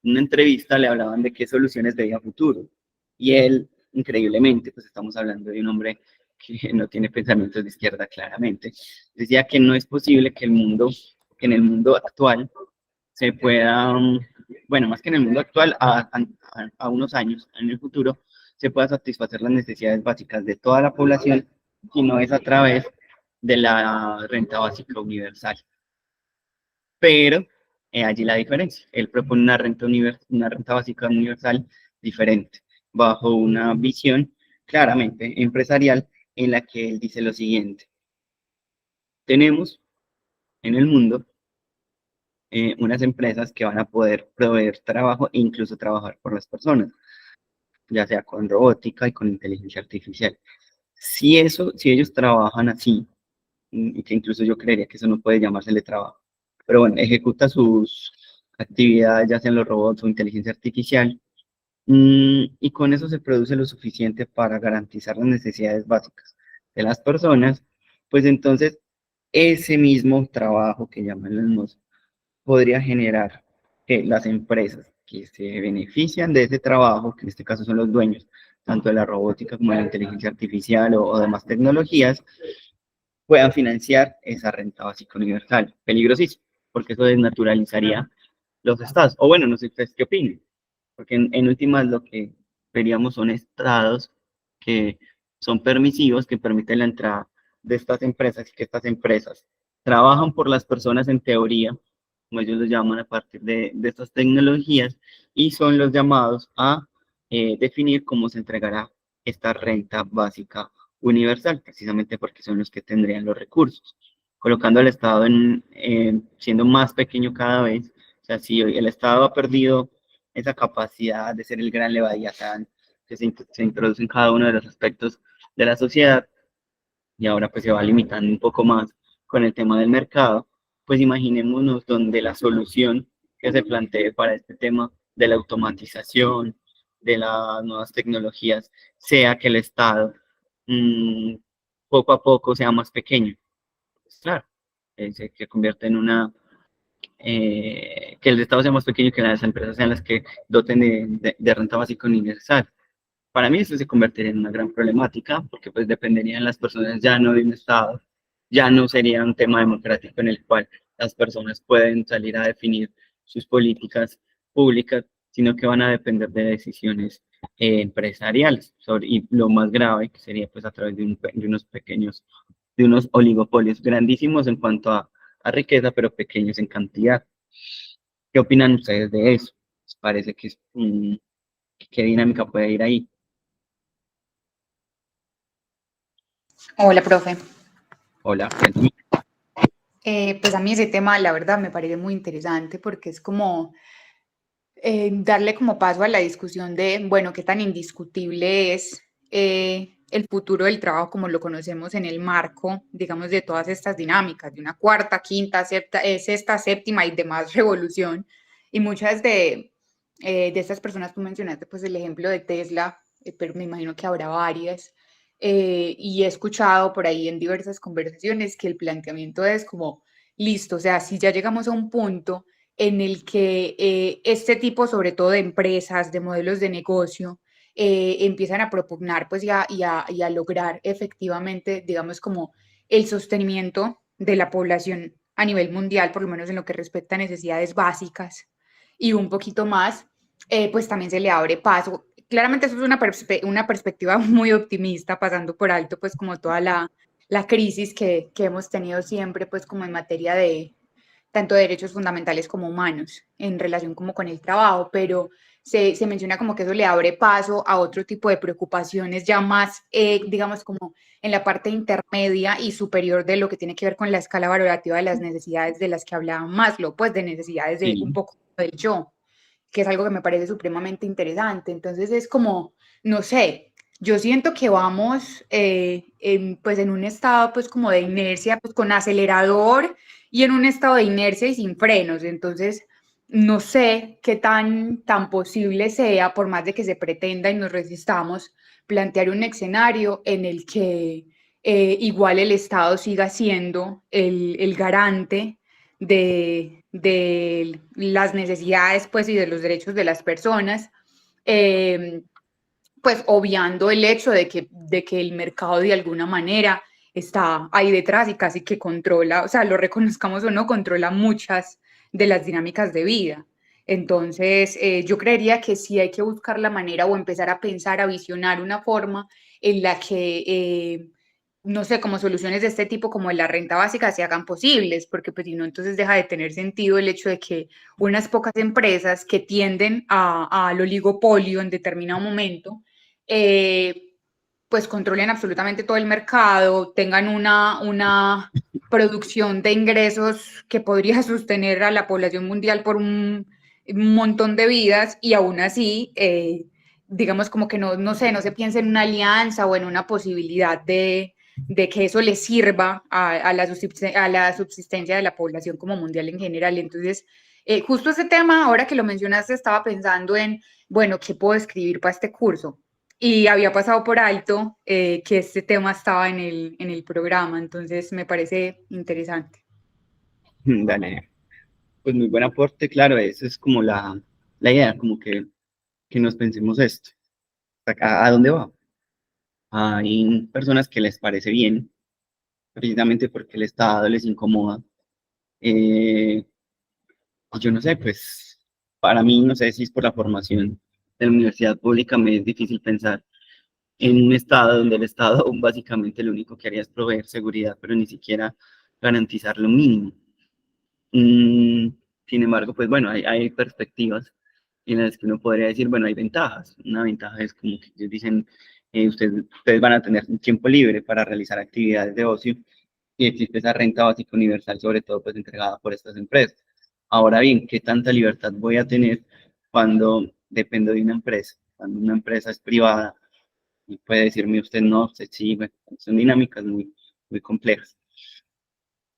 en una entrevista le hablaban de qué soluciones veía a futuro. Y él, increíblemente, pues estamos hablando de un hombre que no tiene pensamientos de izquierda claramente, decía que no es posible que en el mundo actual se pueda, bueno, más que en el mundo actual, a unos años, en el futuro, se pueda satisfacer las necesidades básicas de toda la población, si no es a través de la renta básica universal. Pero allí la diferencia. Él propone una renta básica universal diferente, bajo una visión claramente empresarial en la que él dice lo siguiente. Tenemos en el mundo unas empresas que van a poder proveer trabajo e incluso trabajar por las personas, ya sea con robótica y con inteligencia artificial. Si ellos trabajan así, y que incluso yo creería que eso no puede llamársele trabajo, pero bueno, ejecuta sus actividades, ya sean los robots o inteligencia artificial, y con eso se produce lo suficiente para garantizar las necesidades básicas de las personas, pues entonces ese mismo trabajo que llaman los podría generar que las empresas que se benefician de ese trabajo, que en este caso son los dueños, tanto de la robótica como de la inteligencia artificial o demás tecnologías, puedan financiar esa renta básica universal. Peligrosísimo, porque eso desnaturalizaría los estados. O bueno, no sé ustedes qué opinan, porque en últimas lo que veríamos son estados que son permisivos, que permiten la entrada de estas empresas y que estas empresas trabajan por las personas en teoría, como ellos los llaman a partir de estas tecnologías, y son los llamados a definir cómo se entregará esta renta básica universal, precisamente porque son los que tendrían los recursos, colocando al Estado siendo más pequeño cada vez. O sea, si el Estado ha perdido esa capacidad de ser el gran leviatán que se introduce en cada uno de los aspectos de la sociedad, y ahora pues se va limitando un poco más con el tema del mercado, pues imaginémonos donde la solución que se plantee para este tema de la automatización, de las nuevas tecnologías, sea que el Estado poco a poco sea más pequeño. Pues claro, se convierte en que el Estado sea más pequeño y que las empresas sean las que doten de renta básica universal. Para mí eso se convertiría en una gran problemática, porque pues dependerían las personas ya no de un Estado, ya no sería un tema democrático en el cual las personas pueden salir a definir sus políticas públicas, sino que van a depender de decisiones empresariales. Y lo más grave que sería pues a través de unos pequeños, de unos oligopolios grandísimos en cuanto a riqueza, pero pequeños en cantidad. ¿Qué opinan ustedes de eso? ¿Les parece que qué dinámica puede ir ahí? Hola, profe. Hola, cuéntame. Pues a mí ese tema, la verdad, me parece muy interesante porque es como darle como paso a la discusión de, bueno, qué tan indiscutible es el futuro del trabajo como lo conocemos en el marco, digamos, de todas estas dinámicas, de una cuarta, quinta, sexta, séptima y demás revolución. Y muchas de estas personas, tú mencionaste pues el ejemplo de Tesla, pero me imagino que habrá varias. Y he escuchado por ahí en diversas conversaciones que el planteamiento es como, listo, o sea, si ya llegamos a un punto en el que este tipo, sobre todo de empresas, de modelos de negocio, empiezan a propugnar pues, y a lograr efectivamente, digamos, como el sostenimiento de la población a nivel mundial, por lo menos en lo que respecta a necesidades básicas y un poquito más, pues también se le abre paso. Claramente eso es una perspectiva muy optimista, pasando por alto pues como toda la crisis que hemos tenido siempre pues como en materia de tanto de derechos fundamentales como humanos en relación como con el trabajo, pero se menciona como que eso le abre paso a otro tipo de preocupaciones ya más, digamos, como en la parte intermedia y superior de lo que tiene que ver con la escala valorativa de las necesidades de las que hablaba Maslow, pues de necesidades de un Sí. poco del yo, que es algo que me parece supremamente interesante. Entonces es como, no sé, yo siento que vamos pues en un estado pues como de inercia, pues con acelerador y en un estado de inercia y sin frenos. Entonces, no sé qué tan posible sea, por más de que se pretenda y nos resistamos, plantear un escenario en el que igual el Estado siga siendo el garante de las necesidades pues, y de los derechos de las personas, pues obviando el hecho de que el mercado de alguna manera está ahí detrás y casi que controla, o sea, lo reconozcamos o no, controla muchas de las dinámicas de vida. Entonces, yo creería que sí hay que buscar la manera o empezar a pensar, a visionar una forma en la que no sé, como soluciones de este tipo, como la renta básica, se hagan posibles, porque pues si no, entonces deja de tener sentido el hecho de que unas pocas empresas que tienden al oligopolio en determinado momento, pues controlen absolutamente todo el mercado, tengan una producción de ingresos que podría sostener a la población mundial por un montón de vidas y aún así, digamos como que no sé, no se piensa en una alianza o en una posibilidad de que eso le sirva a la subsistencia de la población como mundial en general. Entonces, justo ese tema, ahora que lo mencionaste, estaba pensando en, bueno, ¿qué puedo escribir para este curso? Y había pasado por alto que este tema estaba en el programa, entonces me parece interesante. Dale, pues muy buen aporte, claro, eso es como la idea, como que nos pensemos esto. ¿A dónde va? Hay personas que les parece bien, precisamente porque el Estado les incomoda. Eh, yo no sé, pues para mí, no sé si es por la formación de la universidad pública, me es difícil pensar en un Estado donde el Estado básicamente lo único que haría es proveer seguridad, pero ni siquiera garantizar lo mínimo. Mm, Sin embargo, pues bueno, hay perspectivas en las que uno podría decir, bueno, hay ventajas. Una ventaja es como que ellos dicen, ustedes van a tener un tiempo libre para realizar actividades de ocio y existe esa renta básica universal, sobre todo pues entregada por estas empresas. Ahora bien, ¿qué tanta libertad voy a tener cuando dependo de una empresa? Cuando una empresa es privada y puede decirme usted no, usted sí, bueno, son dinámicas muy complejas.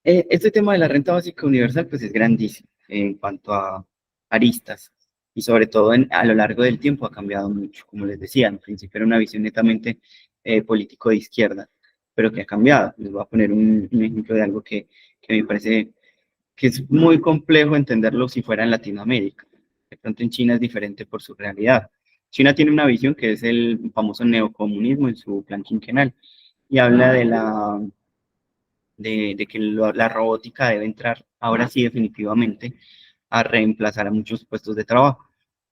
Este tema de la renta básica universal pues es grandísimo en cuanto a aristas y sobre todo a lo largo del tiempo ha cambiado mucho. Como les decía, al principio era una visión netamente político de izquierda, pero que ha cambiado. Les voy a poner un ejemplo de algo que me parece que es muy complejo entenderlo si fuera en Latinoamérica. De pronto en China es diferente por su realidad. China tiene una visión que es el famoso neocomunismo en su plan quinquenal y habla de que la robótica debe entrar ahora sí definitivamente a reemplazar a muchos puestos de trabajo.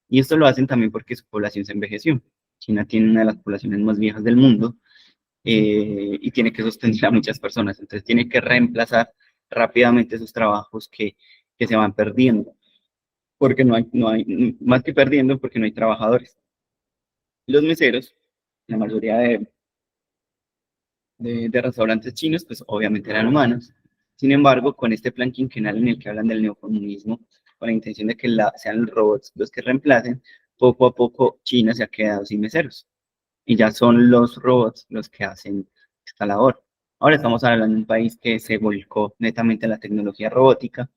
Y esto lo hacen también porque su población se envejeció. China tiene una de las poblaciones más viejas del mundo y tiene que sostener a muchas personas. Entonces tiene que reemplazar rápidamente esos trabajos que se van perdiendo, porque más que perdiendo, porque no hay trabajadores. Los meseros, la mayoría de restaurantes chinos, pues obviamente eran humanos. Sin embargo, con este plan quinquenal en el que hablan del neocomunismo, con la intención de que sean los robots los que reemplacen, poco a poco China se ha quedado sin meseros. Y ya son los robots los que hacen esta labor. Ahora estamos hablando de un país que se volcó netamente a la tecnología robótica,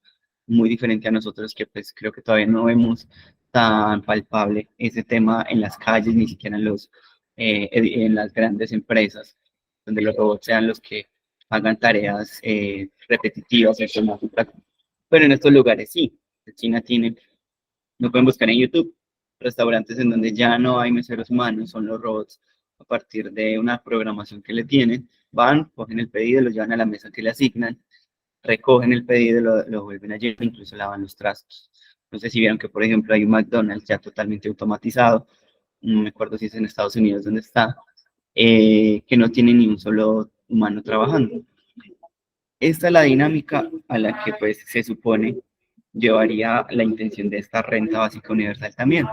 muy diferente a nosotros que pues creo que todavía no vemos tan palpable ese tema en las calles, ni siquiera en las grandes empresas, donde los robots sean los que hagan tareas repetitivas en forma práctica. Pero en estos lugares sí, China tiene, lo pueden buscar en YouTube, restaurantes en donde ya no hay meseros humanos, son los robots a partir de una programación que le tienen, van, cogen el pedido, lo llevan a la mesa que le asignan, recogen el pedido, lo vuelven a llevar, incluso lavan los trastos. No sé si vieron que, por ejemplo, hay un McDonald's ya totalmente automatizado, no me acuerdo si es en Estados Unidos donde está, que no tiene ni un solo humano trabajando. Esta es la dinámica a la que pues se supone llevaría la intención de esta renta básica universal también,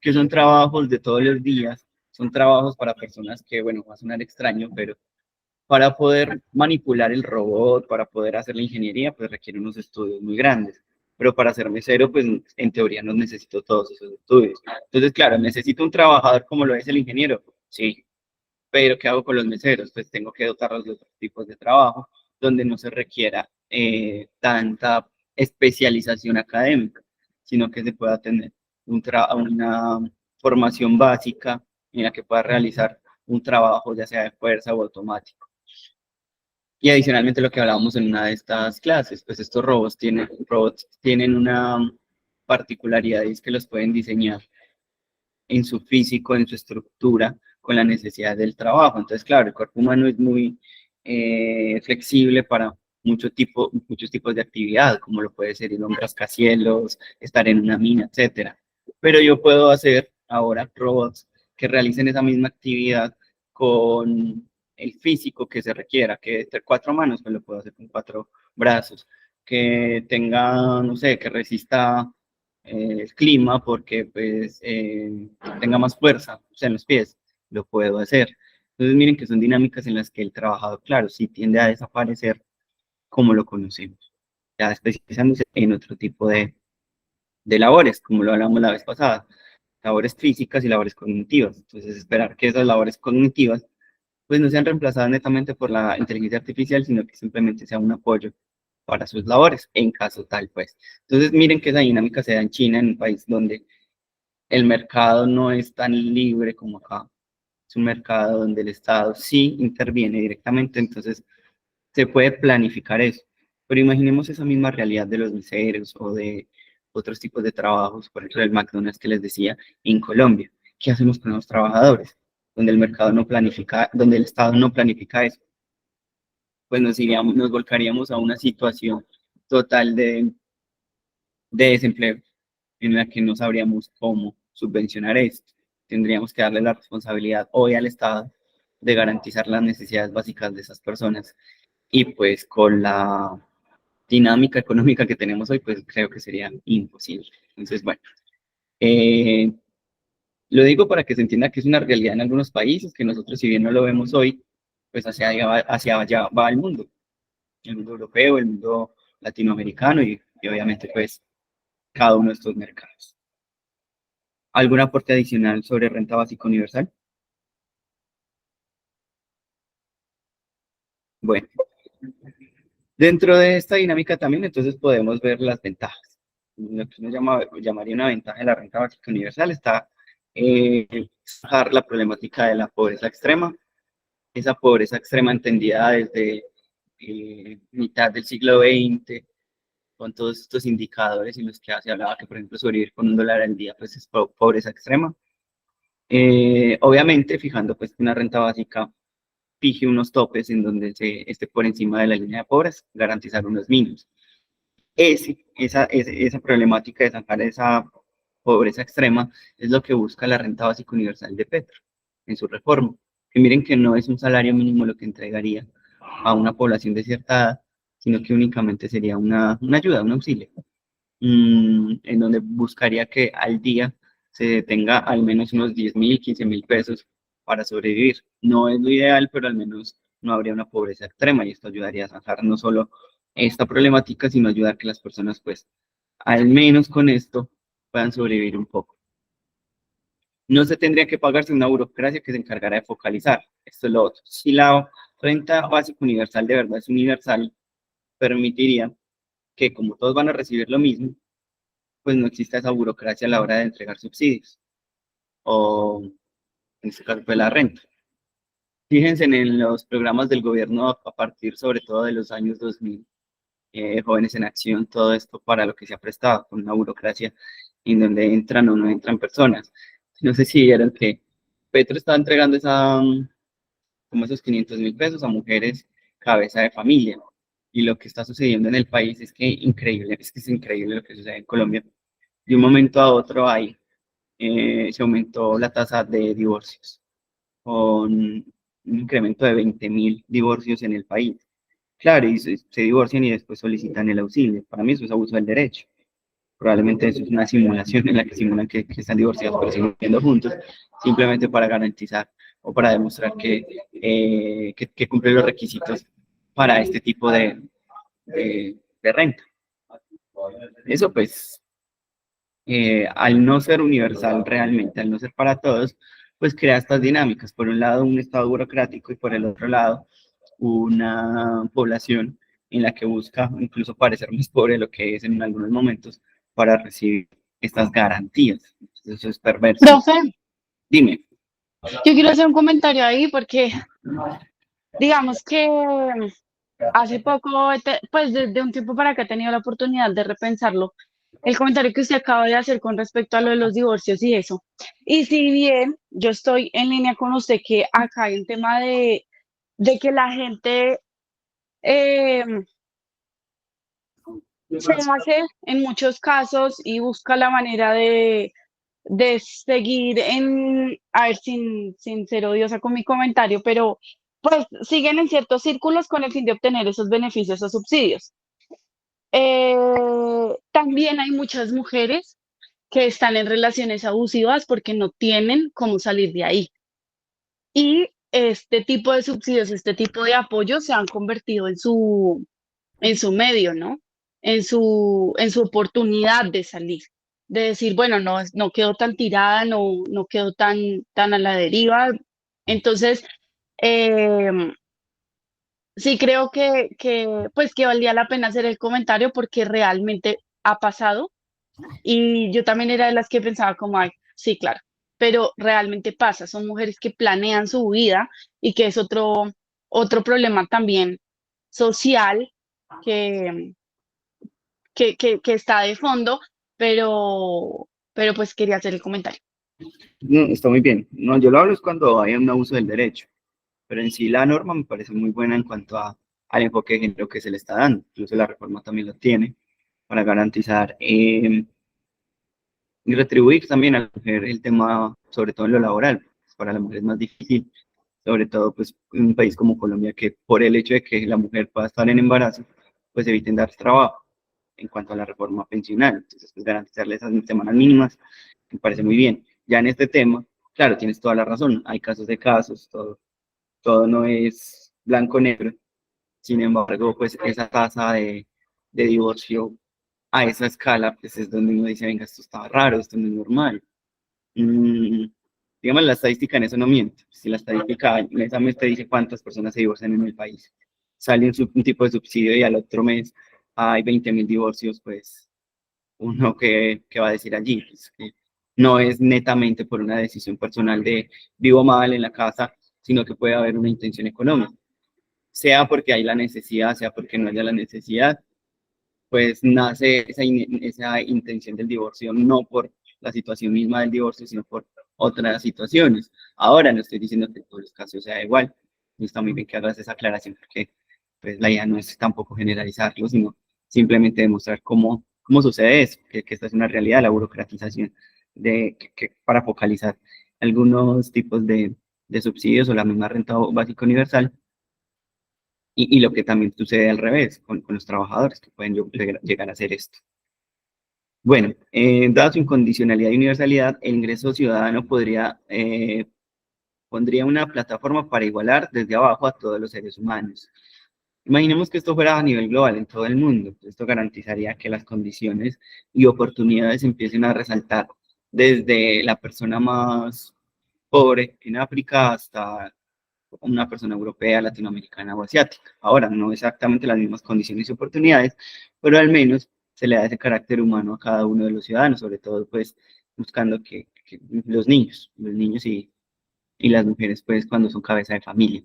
que son trabajos de todos los días, son trabajos para personas que, bueno, va a sonar extraño, pero para poder manipular el robot, para poder hacer la ingeniería, pues requiere unos estudios muy grandes. Pero para ser mesero, pues en teoría no necesito todos esos estudios. Entonces, claro, necesito un trabajador como lo es el ingeniero, sí, pero ¿qué hago con los meseros? Pues tengo que dotarlos de otros tipos de trabajo donde no se requiera tanta especialización académica, sino que se pueda tener una formación básica en la que pueda realizar un trabajo ya sea de fuerza o automático. Y adicionalmente lo que hablábamos en una de estas clases, pues estos robots tienen una particularidad y es que los pueden diseñar en su físico, en su estructura, con la necesidad del trabajo. Entonces, claro, el cuerpo humano es muy flexible para muchos tipos de actividad, como lo puede ser ir a un rascacielos, estar en una mina, etcétera. Pero yo puedo hacer ahora robots que realicen esa misma actividad con el físico que se requiera, que de 4 manos, pues lo puedo hacer con 4 brazos, que tenga, no sé, que resista el clima porque pues tenga más fuerza, o sea, en los pies, lo puedo hacer. Entonces miren que son dinámicas en las que el trabajador, claro, sí tiende a desaparecer como lo conocemos, ya especializándose en otro tipo de labores, como lo hablamos la vez pasada, labores físicas y labores cognitivas. Entonces esperar que esas labores cognitivas pues no sean reemplazadas netamente por la inteligencia artificial, sino que simplemente sea un apoyo para sus labores, en caso tal, pues. Entonces, miren que esa dinámica se da en China, en un país donde el mercado no es tan libre como acá. Es un mercado donde el Estado sí interviene directamente, entonces se puede planificar eso. Pero imaginemos esa misma realidad de los meseros o de otros tipos de trabajos, por ejemplo, el McDonald's que les decía, en Colombia. ¿Qué hacemos con los trabajadores? Donde el mercado no planifica, donde el Estado no planifica eso, pues nos volcaríamos a una situación total de desempleo en la que no sabríamos cómo subvencionar esto. Tendríamos que darle la responsabilidad hoy al Estado de garantizar las necesidades básicas de esas personas y pues con la dinámica económica que tenemos hoy, pues creo que sería imposible. Entonces, bueno, eh, lo digo para que se entienda que es una realidad en algunos países, que nosotros si bien no lo vemos hoy, pues hacia allá va el mundo europeo, el mundo latinoamericano y obviamente pues cada uno de estos mercados. ¿Algún aporte adicional sobre renta básica universal? Bueno, dentro de esta dinámica también entonces podemos ver las ventajas. Lo que uno llamaría una ventaja de la renta básica universal está bajar la problemática de la pobreza extrema, esa pobreza extrema entendida desde mitad del siglo XX, con todos estos indicadores en los que se hablaba que, por ejemplo, sobrevivir con $1 al día, pues es pobreza extrema. Obviamente, fijando pues una renta básica fije unos topes en donde se esté por encima de la línea de pobreza, garantizar unos mínimos. Esa problemática de zanjar esa pobreza extrema es lo que busca la renta básica universal de Petro en su reforma. Que miren que no es un salario mínimo lo que entregaría a una población de cierta edad, sino que únicamente sería una ayuda, un auxilio, en donde buscaría que al día se tenga al menos unos 10.000, 15.000 pesos para sobrevivir. No es lo ideal, pero al menos no habría una pobreza extrema y esto ayudaría a zanjar no solo esta problemática, sino ayudar a que las personas, pues, al menos con esto puedan sobrevivir un poco. No se tendría que pagarse una burocracia que se encargará de focalizar. Esto es lo otro. Si la renta básica universal de verdad es universal, permitiría que como todos van a recibir lo mismo, pues no exista esa burocracia a la hora de entregar subsidios, o en este caso, pues la renta. Fíjense en los programas del gobierno a partir sobre todo de los años 2000, Jóvenes en Acción, todo esto para lo que se ha prestado, con una burocracia en donde entran o no entran personas. No sé si vieron que Petro está entregando como esos 500.000 pesos a mujeres cabeza de familia. Y lo que está sucediendo en el país es que es increíble lo que sucede en Colombia. De un momento a otro se aumentó la tasa de divorcios, con un incremento de 20.000 divorcios en el país. Claro, y se divorcian y después solicitan el auxilio. Para mí eso es abuso del derecho. Probablemente eso es una simulación en la que simulan que están divorciados pero siguen viviendo juntos, simplemente para garantizar o para demostrar que cumplen los requisitos para este tipo de renta. Eso pues, al no ser universal realmente, al no ser para todos, pues crea estas dinámicas. Por un lado, un estado burocrático y por el otro lado, una población en la que busca incluso parecer más pobre de lo que es en algunos momentos para recibir estas garantías. Entonces, eso es perverso. Profe, Dime. yo quiero hacer un comentario ahí porque digamos que hace poco, pues desde un tiempo para acá he tenido la oportunidad de repensarlo. El comentario que usted acaba de hacer con respecto a lo de los divorcios y eso. Y si bien yo estoy en línea con usted que acá hay un tema de que la gente eh, se hace en muchos casos y busca la manera de seguir a ver, sin ser odiosa con mi comentario, pero pues siguen en ciertos círculos con el fin de obtener esos beneficios o subsidios. También hay muchas mujeres que están en relaciones abusivas porque no tienen cómo salir de ahí. Y este tipo de subsidios, este tipo de apoyos se han convertido en su medio, ¿no? En su oportunidad de salir, de decir, bueno, no quedo tan tirada, no quedo tan a la deriva. Entonces, eh, sí creo pues que valía la pena hacer el comentario porque realmente ha pasado y yo también era de las que pensaba como, ay, sí, claro, pero realmente pasa, son mujeres que planean su vida y que es otro problema también social que, que está de fondo, pero pues quería hacer el comentario. No, está muy bien. No, yo lo hablo es cuando hay un abuso del derecho, pero en sí la norma me parece muy buena en cuanto al enfoque de género que se le está dando. Incluso la reforma también lo tiene para garantizar y retribuir también a la mujer el tema, sobre todo en lo laboral. Pues para la mujer es más difícil, sobre todo pues en un país como Colombia, que por el hecho de que la mujer pueda estar en embarazo, pues eviten dar trabajo en cuanto a la reforma pensional. Entonces, pues garantizarle esas semanas mínimas me parece muy bien. Ya en este tema, claro, tienes toda la razón, hay casos de casos, todo no es blanco-negro. Sin embargo, pues esa tasa de divorcio a esa escala, pues es donde uno dice, venga, esto está raro, esto no es normal. Digamos, la estadística en eso no miente. Si la estadística mes a mes te dice cuántas personas se divorcian en el país, sale un tipo de subsidio y al otro mes hay 20.000 divorcios, pues uno que va a decir allí, pues, que no es netamente por una decisión personal de vivo mal en la casa, sino que puede haber una intención económica, sea porque hay la necesidad, sea porque no haya la necesidad, pues nace esa intención del divorcio, no por la situación misma del divorcio, sino por otras situaciones. Ahora no estoy diciendo que en todos los casos sea igual, Y está muy bien que hagas esa aclaración, porque pues, la idea no es tampoco generalizarlo, sino simplemente demostrar cómo sucede eso, que esta es una realidad, la burocratización para focalizar algunos tipos de subsidios o la misma renta básica universal, y lo que también sucede al revés, con los trabajadores que pueden llegar a hacer esto. Bueno, dada su incondicionalidad y universalidad, el ingreso ciudadano pondría una plataforma para igualar desde abajo a todos los seres humanos. Imaginemos que esto fuera a nivel global en todo el mundo. Esto garantizaría que las condiciones y oportunidades empiecen a resaltar desde la persona más pobre en África hasta una persona europea, latinoamericana o asiática. Ahora, no exactamente las mismas condiciones y oportunidades, pero al menos se le da ese carácter humano a cada uno de los ciudadanos, sobre todo pues buscando que los niños y las mujeres pues cuando son cabeza de familia.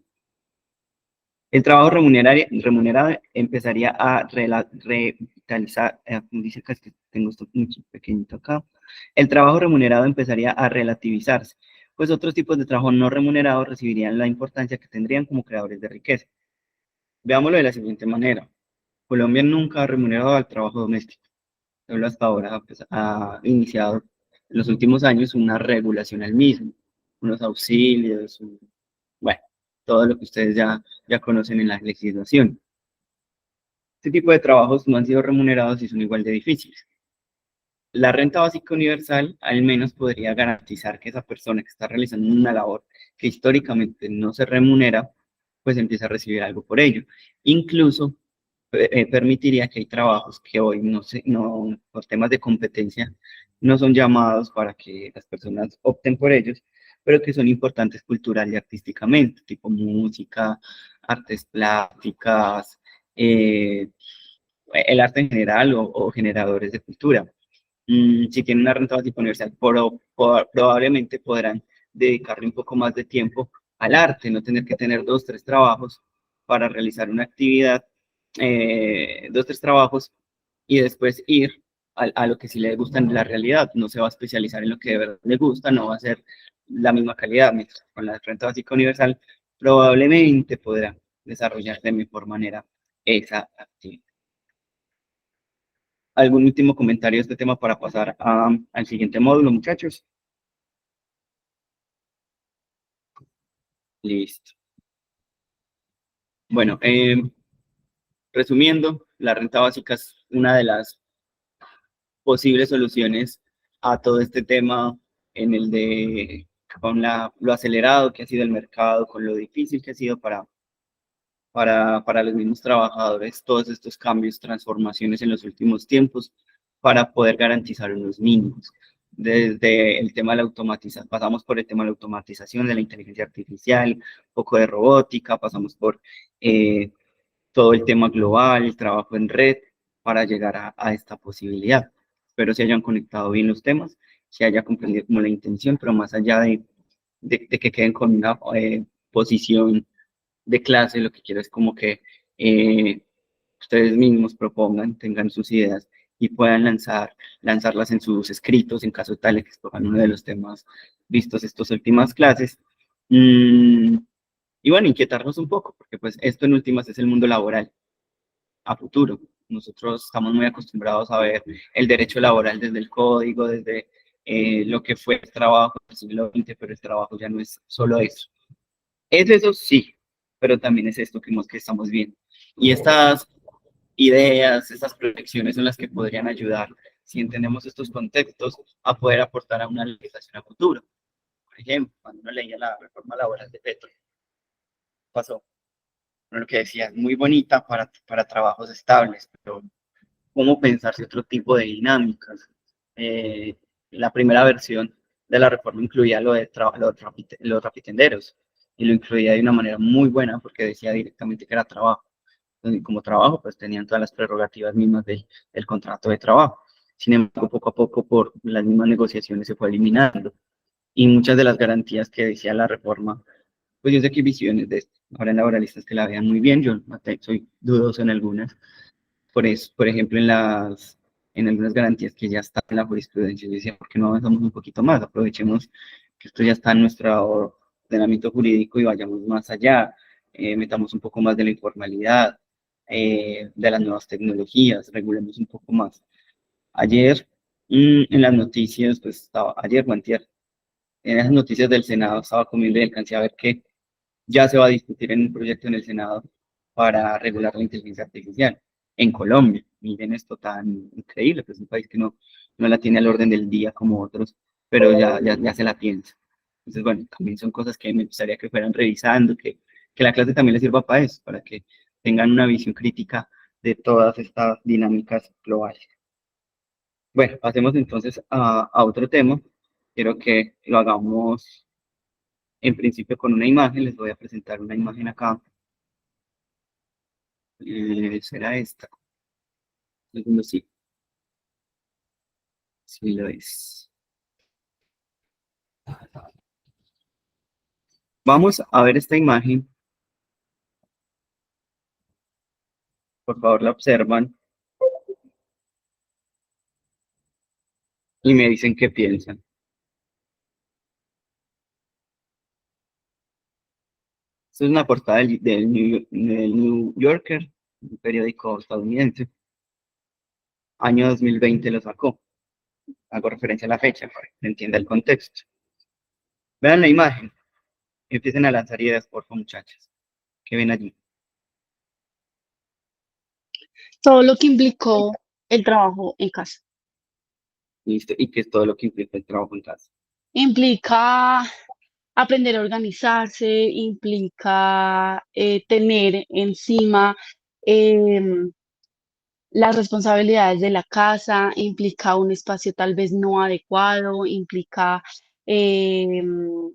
El trabajo remunerado empezaría a revitalizar, dice que es que tengo esto muy pequeñito acá, el trabajo remunerado empezaría a relativizarse, pues otros tipos de trabajo no remunerado recibirían la importancia que tendrían como creadores de riqueza. Veámoslo de la siguiente manera. Colombia nunca ha remunerado al trabajo doméstico, solo hasta ahora pues, ha iniciado en los últimos años una regulación al mismo, unos auxilios, bueno, todo lo que ustedes ya conocen en la legislación. Este tipo de trabajos no han sido remunerados y son igual de difíciles. La renta básica universal al menos podría garantizar que esa persona que está realizando una labor que históricamente no se remunera, pues empieza a recibir algo por ello. Incluso permitiría que hay trabajos que hoy no, por temas de competencia, no son llamados para que las personas opten por ellos, pero que son importantes cultural y artísticamente, tipo música, artes plásticas, el arte en general o generadores de cultura. Si tienen una renta básica universal, probablemente podrán dedicarle un poco más de tiempo al arte, no tener que tener 2, 3 trabajos para realizar una actividad, 2, 3 trabajos y después ir a lo que sí le gusta en la realidad. No se va a especializar en lo que de verdad le gusta, no va a ser la misma calidad, mientras con la renta básica universal probablemente podrá desarrollar de mejor manera esa actividad. ¿Algún último comentario de este tema para pasar al siguiente módulo, muchachos? Listo. Bueno, resumiendo, la renta básica es una de las posibles soluciones a todo este tema en el de con lo acelerado que ha sido el mercado, con lo difícil que ha sido para los mismos trabajadores, todos estos cambios, transformaciones en los últimos tiempos, para poder garantizar unos mínimos. Desde el tema de la automatización, pasamos por el tema de la automatización, de la inteligencia artificial, un poco de robótica, pasamos por todo el tema global, el trabajo en red, para llegar a esta posibilidad. Espero se hayan conectado bien los temas, se haya comprendido como la intención, pero más allá de que queden con una posición de clase, lo que quiero es como que ustedes mismos propongan, tengan sus ideas y puedan lanzarlas en sus escritos, en caso tal de que escojan uno de los temas vistos estas últimas clases. Y bueno, inquietarnos un poco, porque pues esto en últimas es el mundo laboral a futuro. Nosotros estamos muy acostumbrados a ver el derecho laboral desde el código, desde lo que fue el trabajo del siglo XX, pero el trabajo ya no es solo eso. Es eso, sí, pero también es esto que estamos viendo. Y estas ideas, estas proyecciones son las que podrían ayudar, si entendemos estos contextos, a poder aportar a una legislación a futuro. Por ejemplo, cuando uno leía la reforma laboral de Petro, pasó, lo que decía, es muy bonita para trabajos estables, pero ¿cómo pensarse otro tipo de dinámicas? La primera versión de la reforma incluía los rapitenderos, y lo incluía de una manera muy buena porque decía directamente que era trabajo. Entonces, como trabajo, pues tenían todas las prerrogativas mismas del contrato de trabajo. Sin embargo, poco a poco, por las mismas negociaciones, se fue eliminando. Y muchas de las garantías que decía la reforma, pues yo sé que hay visiones de esto. Ahora en laboralistas que la vean muy bien, yo soy dudoso en algunas. Por eso, por ejemplo, en algunas garantías que ya están en la jurisprudencia, yo decía, ¿por qué no avanzamos un poquito más? Aprovechemos que esto ya está en nuestro ordenamiento jurídico y vayamos más allá. metamos un poco más de la informalidad, de las nuevas tecnologías, regulemos un poco más. Ayer, en las noticias, pues estaba, ayer o antier, en las noticias del Senado estaba comiendo y alcancé a ver que ya se va a discutir en un proyecto en el Senado para regular la inteligencia artificial en Colombia. Miren esto tan increíble, que es un país que no la tiene al orden del día como otros, pero ya se la piensa. Entonces, bueno, también son cosas que me gustaría que fueran revisando, que la clase también les sirva para eso, para que tengan una visión crítica de todas estas dinámicas globales. Bueno, pasemos entonces a otro tema. Quiero que lo hagamos en principio con una imagen. Les voy a presentar una imagen acá. Será esta. Segundo, sí, sí lo es. Vamos a ver esta imagen. Por favor, la observan y me dicen qué piensan. Esta es una portada del New Yorker, un periódico estadounidense. Año 2020 lo sacó. Hago referencia a la fecha para que se entienda el contexto. Vean la imagen. Empiecen a lanzar ideas, por favor, muchachas. ¿Qué ven allí? Todo lo que implicó el trabajo en casa. Listo. ¿Y qué es todo lo que implica el trabajo en casa? Implica aprender a organizarse, implica tener encima em, las responsabilidades de la casa, implica un espacio tal vez no adecuado, em,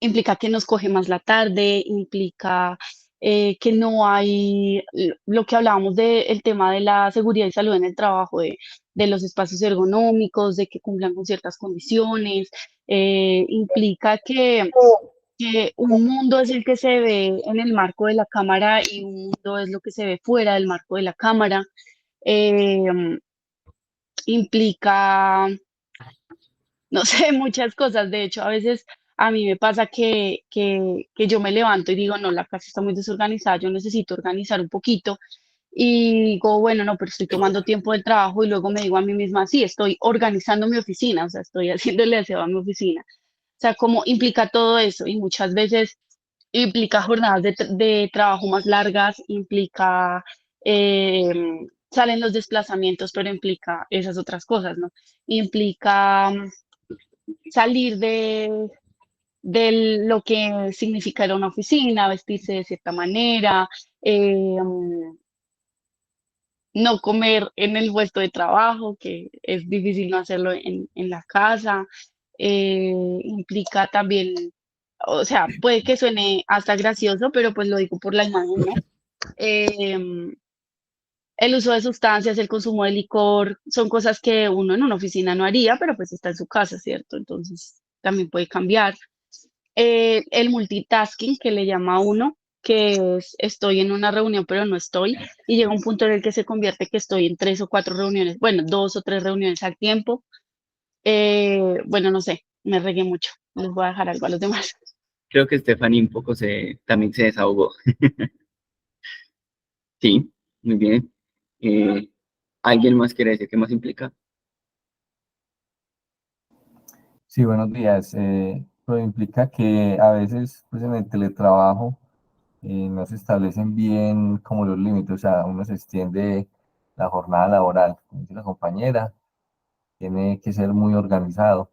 implica que nos coge más la tarde, implica que no hay lo que hablábamos del tema de la seguridad y salud en el trabajo, de los espacios ergonómicos, de que cumplan con ciertas condiciones, implica que un mundo es el que se ve en el marco de la cámara y un mundo es lo que se ve fuera del marco de la cámara. Em, implica no sé, muchas cosas. De hecho, a veces a mí me pasa que yo me levanto y digo, no, la casa está muy desorganizada, yo necesito organizar un poquito. Y digo, bueno, no, pero estoy tomando tiempo del trabajo y luego me digo a mí misma, sí, estoy organizando mi oficina, o sea, estoy haciéndole aseo a mi oficina. O sea, como implica todo eso y muchas veces implica jornadas de trabajo más largas, implica, salen los desplazamientos, pero implica esas otras cosas, ¿no? Implica salir de lo que significa ir a una oficina, vestirse de cierta manera, no comer en el puesto de trabajo, que es difícil no hacerlo en la casa, implica también, o sea, puede que suene hasta gracioso, pero pues lo digo por la imagen, ¿no? Em, el uso de sustancias, el consumo de licor, son cosas que uno en una oficina no haría, pero pues está en su casa, ¿cierto? Entonces también puede cambiar. El multitasking que le llama a uno, que es estoy en una reunión pero no estoy, y llega un punto en el que se convierte que estoy en 3 o 4 reuniones, bueno, 2 o 3 reuniones al tiempo. Bueno, no sé, me regué mucho. Les voy a dejar algo a los demás. Creo que Stephanie un poco también se desahogó. Sí, muy bien. Eh, ¿Alguien más quiere decir qué más implica? Sí, buenos días. Pues implica que a veces pues en el teletrabajo no se establecen bien como los límites, o sea, uno se extiende la jornada laboral, como dice la compañera, tiene que ser muy organizado.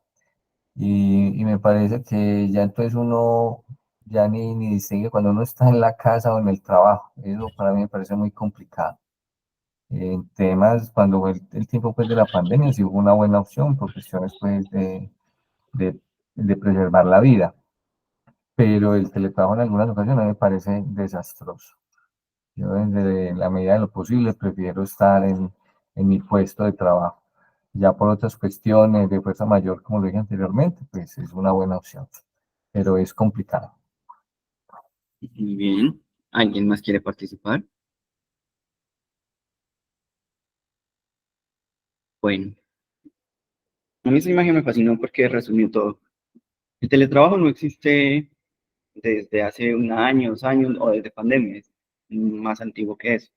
Y me parece que ya entonces uno ya ni distingue cuando uno está en la casa o en el trabajo. Eso para mí me parece muy complicado. En temas, cuando fue el tiempo pues de la pandemia, sí hubo una buena opción por cuestiones pues de, de preservar la vida, pero el teletrabajo en algunas ocasiones me parece desastroso. Yo desde la medida de lo posible prefiero estar en mi puesto de trabajo. Ya por otras cuestiones de fuerza mayor, como lo dije anteriormente, pues es una buena opción, pero es complicado. Muy bien. ¿Alguien más quiere participar? Bueno, a mí esa imagen me fascinó porque resumió todo. El teletrabajo no existe desde hace un año, 2 años o desde pandemia, es más antiguo que eso.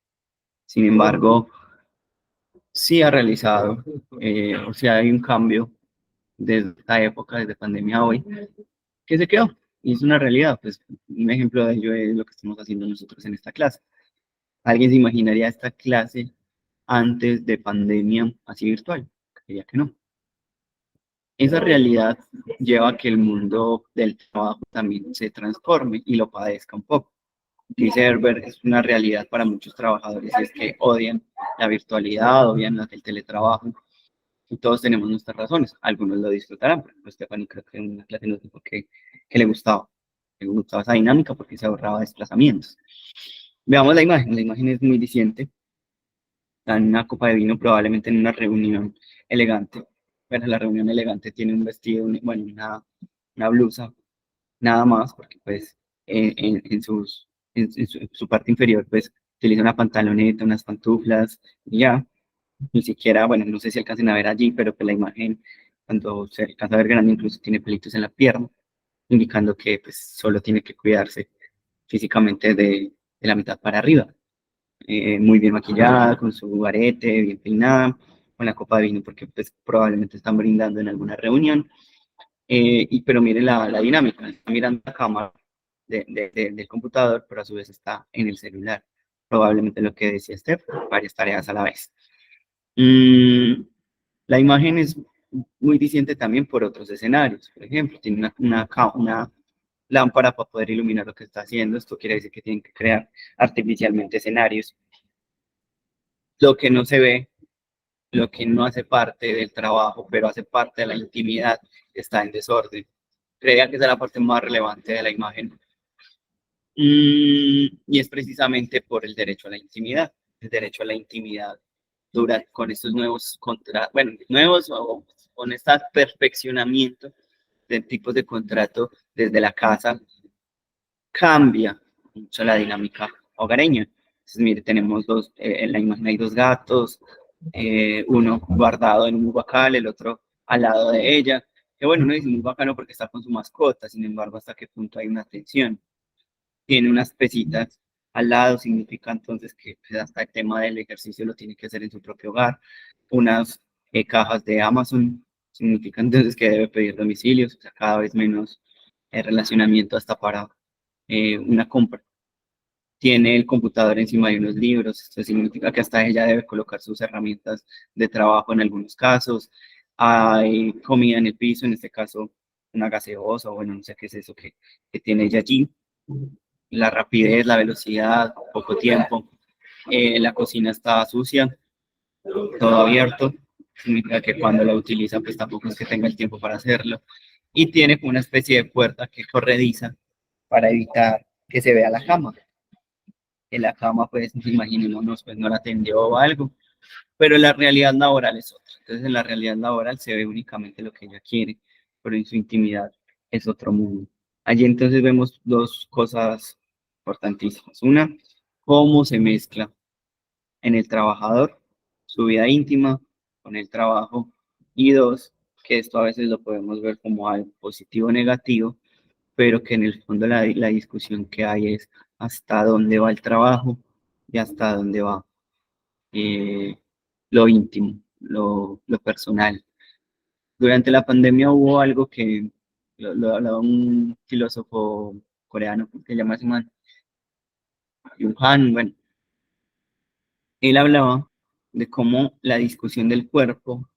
Sin embargo, sí ha realizado, o sea, hay un cambio desde esta época, desde pandemia a hoy, que se quedó y es una realidad. Pues un ejemplo de ello es lo que estamos haciendo nosotros en esta clase. ¿Alguien se imaginaría esta clase antes de pandemia así virtual? Creía que no. Esa realidad lleva a que el mundo del trabajo también se transforme y lo padezca un poco. Dice Herbert, es una realidad para muchos trabajadores, y es que odian la virtualidad, odian el teletrabajo, y todos tenemos nuestras razones. Algunos lo disfrutarán, por ejemplo, Stephanie creo que en una clase nos dijo que le gustaba esa dinámica porque se ahorraba desplazamientos. Veamos la imagen es muy diciente, está en una copa de vino, probablemente en una reunión elegante, pero la reunión elegante tiene un vestido, bueno, una blusa, nada más, porque pues en su parte inferior pues utiliza una pantaloneta, unas pantuflas, y ya, ni siquiera, bueno, no sé si alcancen a ver allí, pero que la imagen, cuando se alcanza a ver grande, incluso tiene pelitos en la pierna, indicando que pues solo tiene que cuidarse físicamente de la mitad para arriba. Muy bien maquillada, con su arete, bien peinada, con la copa de vino, porque pues probablemente están brindando en alguna reunión. Pero mire la dinámica, está mirando la cámara del computador, pero a su vez está en el celular. Probablemente lo que decía Steph, varias tareas a la vez. La imagen es muy diciente también por otros escenarios. Por ejemplo, tiene una lámpara para poder iluminar lo que está haciendo. Esto quiere decir que tienen que crear artificialmente escenarios. Lo que no se ve, lo que no hace parte del trabajo, pero hace parte de la intimidad, está en desorden. Creía que esa es la parte más relevante de la imagen. Y es precisamente por el derecho a la intimidad. El derecho a la intimidad con estos nuevos contratos, bueno, nuevos o con este perfeccionamiento de tipos de contrato desde la casa, cambia mucho la dinámica hogareña. Entonces, mire, tenemos en la imagen hay dos gatos, uno guardado en un huacal, el otro al lado de ella. Que bueno, uno dice muy bacano porque está con su mascota, sin embargo, hasta qué punto hay una tensión. Tiene unas pesitas al lado, significa entonces que pues, hasta el tema del ejercicio lo tiene que hacer en su propio hogar. Unas cajas de Amazon, significa entonces que debe pedir domicilios, o sea, cada vez menos relacionamiento hasta para una compra. Tiene el computador encima de unos libros, esto significa que hasta ella debe colocar sus herramientas de trabajo en algunos casos. Hay comida en el piso, en este caso una gaseosa, o bueno, no sé qué es eso que tiene ella allí. La rapidez, la velocidad, poco tiempo. La cocina está sucia, todo abierto, significa que cuando la utiliza, pues tampoco es que tenga el tiempo para hacerlo. Y tiene una especie de puerta que corrediza para evitar que se vea la cama. En la cama, pues, imaginémonos, pues no la atendió o algo, pero la realidad laboral es otra. Entonces, en la realidad laboral se ve únicamente lo que ella quiere, pero en su intimidad es otro mundo. Allí entonces vemos dos cosas importantísimas. Una, cómo se mezcla en el trabajador su vida íntima con el trabajo. Y dos, que esto a veces lo podemos ver como algo positivo o negativo, pero que en el fondo la discusión que hay es hasta dónde va el trabajo y hasta dónde va eh, lo íntimo, lo personal. Durante la pandemia hubo algo que lo hablaba un filósofo coreano que se llama Simon Yun-Han. Bueno, él hablaba de cómo la discusión del cuerpo,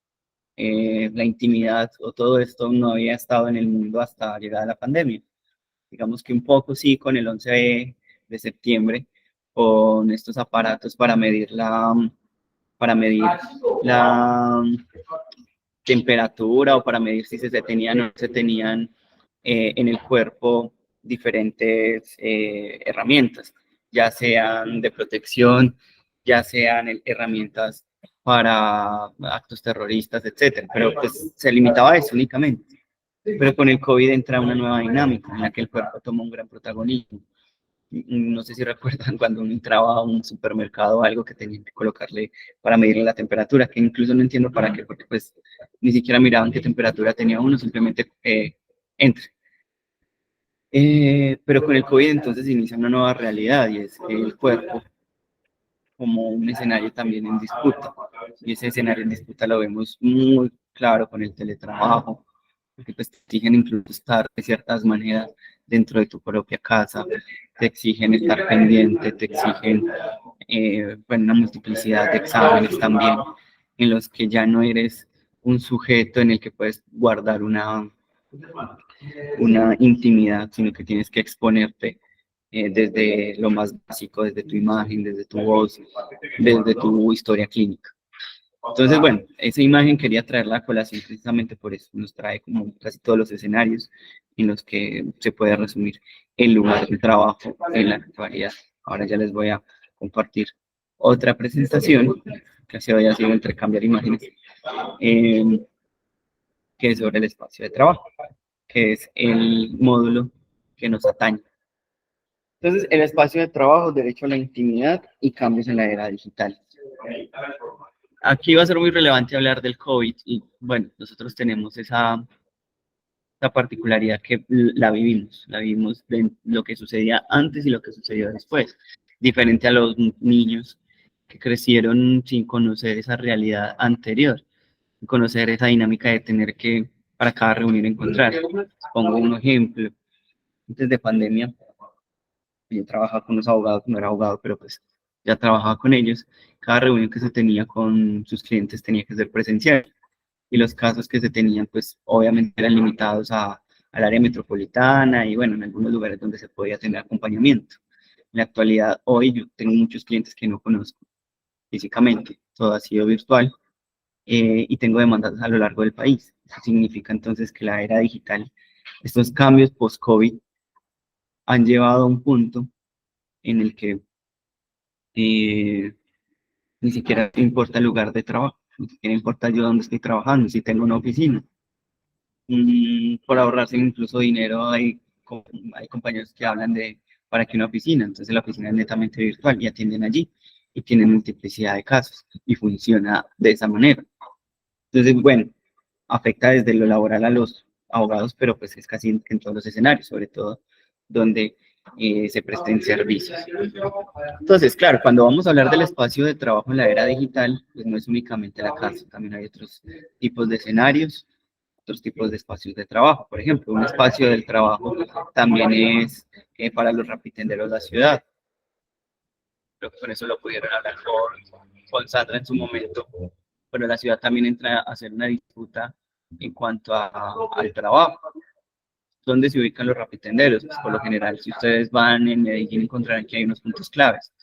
la intimidad o todo esto no había estado en el mundo hasta llegar a la pandemia. Digamos que un poco sí con el 11 de septiembre, con estos aparatos para medir la temperatura o para medir si se tenían o no se tenían en el cuerpo diferentes herramientas, ya sean de protección, ya sean herramientas para actos terroristas, etcétera. Pero pues se limitaba a eso únicamente. Pero con el COVID entra una nueva dinámica en la que el cuerpo toma un gran protagonismo. No sé si recuerdan cuando uno entraba a un supermercado o algo que tenían que colocarle para medirle la temperatura, que incluso no entiendo para qué, porque pues ni siquiera miraban qué temperatura tenía uno, simplemente entre. Pero con el COVID entonces inicia una nueva realidad y es el cuerpo como un escenario también en disputa. Y ese escenario en disputa lo vemos muy claro con el teletrabajo, porque pues te exigen incluso estar de ciertas maneras dentro de tu propia casa, te exigen estar pendiente, te exigen bueno, una multiplicidad de exámenes también, en los que ya no eres un sujeto en el que puedes guardar una intimidad, sino que tienes que exponerte desde lo más básico, desde tu imagen, desde tu voz, desde tu historia clínica. Entonces, bueno, esa imagen quería traerla a colación precisamente por eso. Nos trae como casi todos los escenarios en los que se puede resumir el lugar de trabajo en la actualidad. Ahora ya les voy a compartir otra presentación que ha sido intercambiar imágenes, eh, que es sobre el espacio de trabajo, que es el módulo que nos atañe. Entonces, el espacio de trabajo, derecho a la intimidad y cambios en la era digital. Aquí va a ser muy relevante hablar del COVID y bueno, nosotros tenemos esa particularidad que la vivimos de lo que sucedía antes y lo que sucedió después, diferente a los niños que crecieron sin conocer esa realidad anterior, conocer esa dinámica de tener que para cada reunión encontrar. Pongo un ejemplo, antes de pandemia, yo trabajaba con unos abogados, no era abogado, pero pues ya trabajaba con ellos. Cada reunión que se tenía con sus clientes tenía que ser presencial y los casos que se tenían, pues obviamente eran limitados al área metropolitana y bueno, en algunos lugares donde se podía tener acompañamiento. En la actualidad, hoy yo tengo muchos clientes que no conozco físicamente, todo ha sido virtual y tengo demandas a lo largo del país. Eso significa entonces que la era digital, estos cambios post-COVID han llevado a un punto en el que eh, ni siquiera importa el lugar de trabajo, ni siquiera importa yo dónde estoy trabajando, si tengo una oficina. Por ahorrarse incluso dinero, hay compañeros que hablan de para que una oficina, entonces la oficina es netamente virtual y atienden allí y tienen multiplicidad de casos y funciona de esa manera. Entonces, bueno, afecta desde lo laboral a los abogados, pero pues es casi en todos los escenarios, sobre todo donde se presten servicios. Entonces, claro, cuando vamos a hablar del espacio de trabajo en la era digital, pues no es únicamente la casa, también hay otros tipos de escenarios, otros tipos de espacios de trabajo. Por ejemplo, un espacio del trabajo también es para los rapitenderos de la ciudad. Creo que con eso lo pudieron hablar con Sandra en su momento, pero la ciudad también entra a hacer una disputa en cuanto al trabajo. ¿Dónde se ubican los rapitenderos? Pues por lo general, si ustedes van en Medellín, encontrarán que hay unos puntos claves.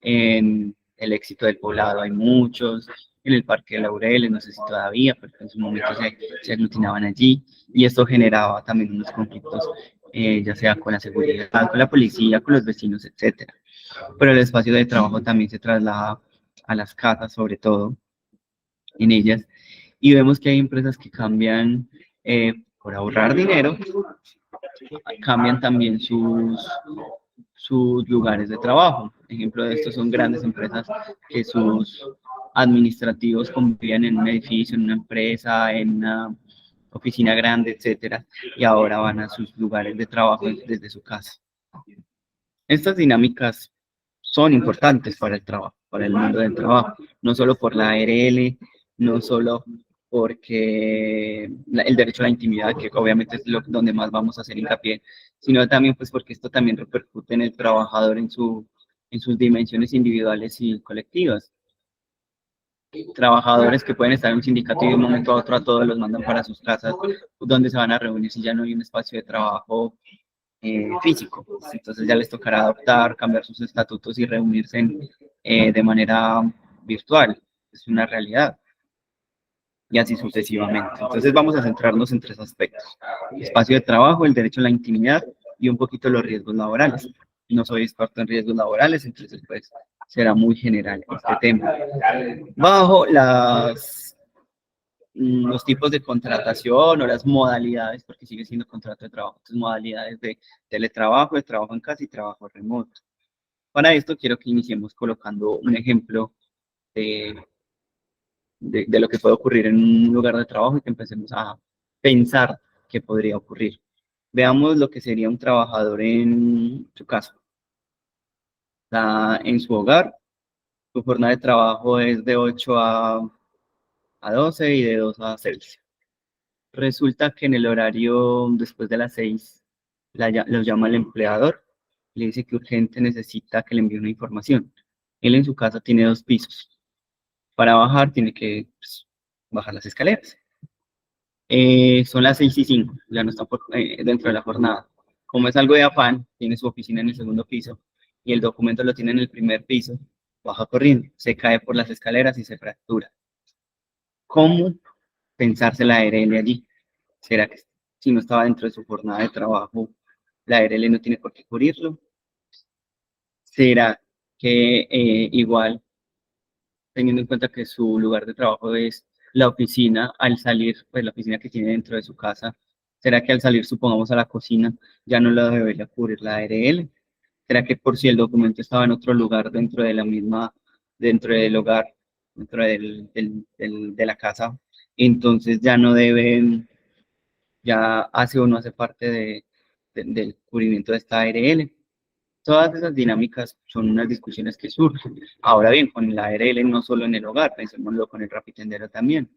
En el Éxito del Poblado hay muchos, en el Parque de Laureles, no sé si todavía, pero en su momento se aglutinaban allí, y esto generaba también unos conflictos, ya sea con la seguridad, con la policía, con los vecinos, etcétera. Pero el espacio de trabajo también se traslada a las casas, sobre todo en ellas, y vemos que hay empresas que cambian por ahorrar dinero, cambian también sus lugares de trabajo. Ejemplo de esto son grandes empresas que sus administrativos convivían en un edificio, en una empresa, en una oficina grande, etcétera, y ahora van a sus lugares de trabajo desde su casa. Estas dinámicas son importantes para el trabajo, para el mundo del trabajo, no solo por la ARL, no solo porque el derecho a la intimidad, que obviamente es donde más vamos a hacer hincapié, sino también pues porque esto también repercute en el trabajador en sus dimensiones individuales y colectivas. Trabajadores que pueden estar en un sindicato y de un momento a otro a todos los mandan para sus casas, donde se van a reunir si ya no hay un espacio de trabajo físico. Entonces ya les tocará adoptar, cambiar sus estatutos y reunirse de manera virtual. Es una realidad. Y así sucesivamente. Entonces vamos a centrarnos en tres aspectos: el espacio de trabajo, el derecho a la intimidad y un poquito los riesgos laborales. No soy experto en riesgos laborales, entonces pues será muy general este tema. Bajo los tipos de contratación o las modalidades, porque sigue siendo contrato de trabajo, entonces modalidades de teletrabajo, de trabajo en casa y trabajo remoto. Para esto quiero que iniciemos colocando un ejemplo de lo que puede ocurrir en un lugar de trabajo y que empecemos a pensar qué podría ocurrir. Veamos lo que sería un trabajador en su casa. Está en su hogar, su jornada de trabajo es de 8 a 12 y de 2 a 6. Resulta que en el horario después de las 6 lo llama el empleador, le dice que urgente necesita que le envíe una información. Él en su casa tiene 2 pisos. Para bajar tiene que pues, bajar las escaleras. Son las 6:05, ya no está dentro de la jornada. Como es algo de afán, tiene su oficina en el segundo piso y el documento lo tiene en el primer piso, baja corriendo, se cae por las escaleras y se fractura. ¿Cómo pensarse la ARL allí? ¿Será que si no estaba dentro de su jornada de trabajo, la ARL no tiene por qué cubrirlo? ¿Será que igual, teniendo en cuenta que su lugar de trabajo es la oficina, al salir, pues la oficina que tiene dentro de su casa, ¿será que al salir, supongamos, a la cocina, ya no la debería cubrir la ARL? ¿Será que por si el documento estaba en otro lugar dentro de la misma, dentro del hogar, dentro de la casa, entonces ya no deben, ya hace o no hace parte del cubrimiento de esta ARL? Todas esas dinámicas son unas discusiones que surgen. Ahora bien, con la ARL no solo en el hogar, pensémoslo con el Rapitendero también.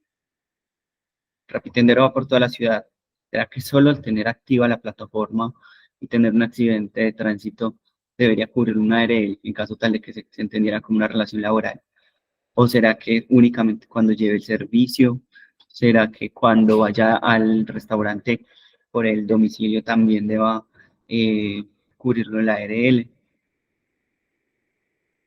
Rapitendero va por toda la ciudad. ¿Será que solo al tener activa la plataforma y tener un accidente de tránsito debería cubrir una ARL en caso tal de que se entendiera como una relación laboral? ¿O será que únicamente cuando lleve el servicio? ¿Será que cuando vaya al restaurante por el domicilio también deba cubrirlo la ARL?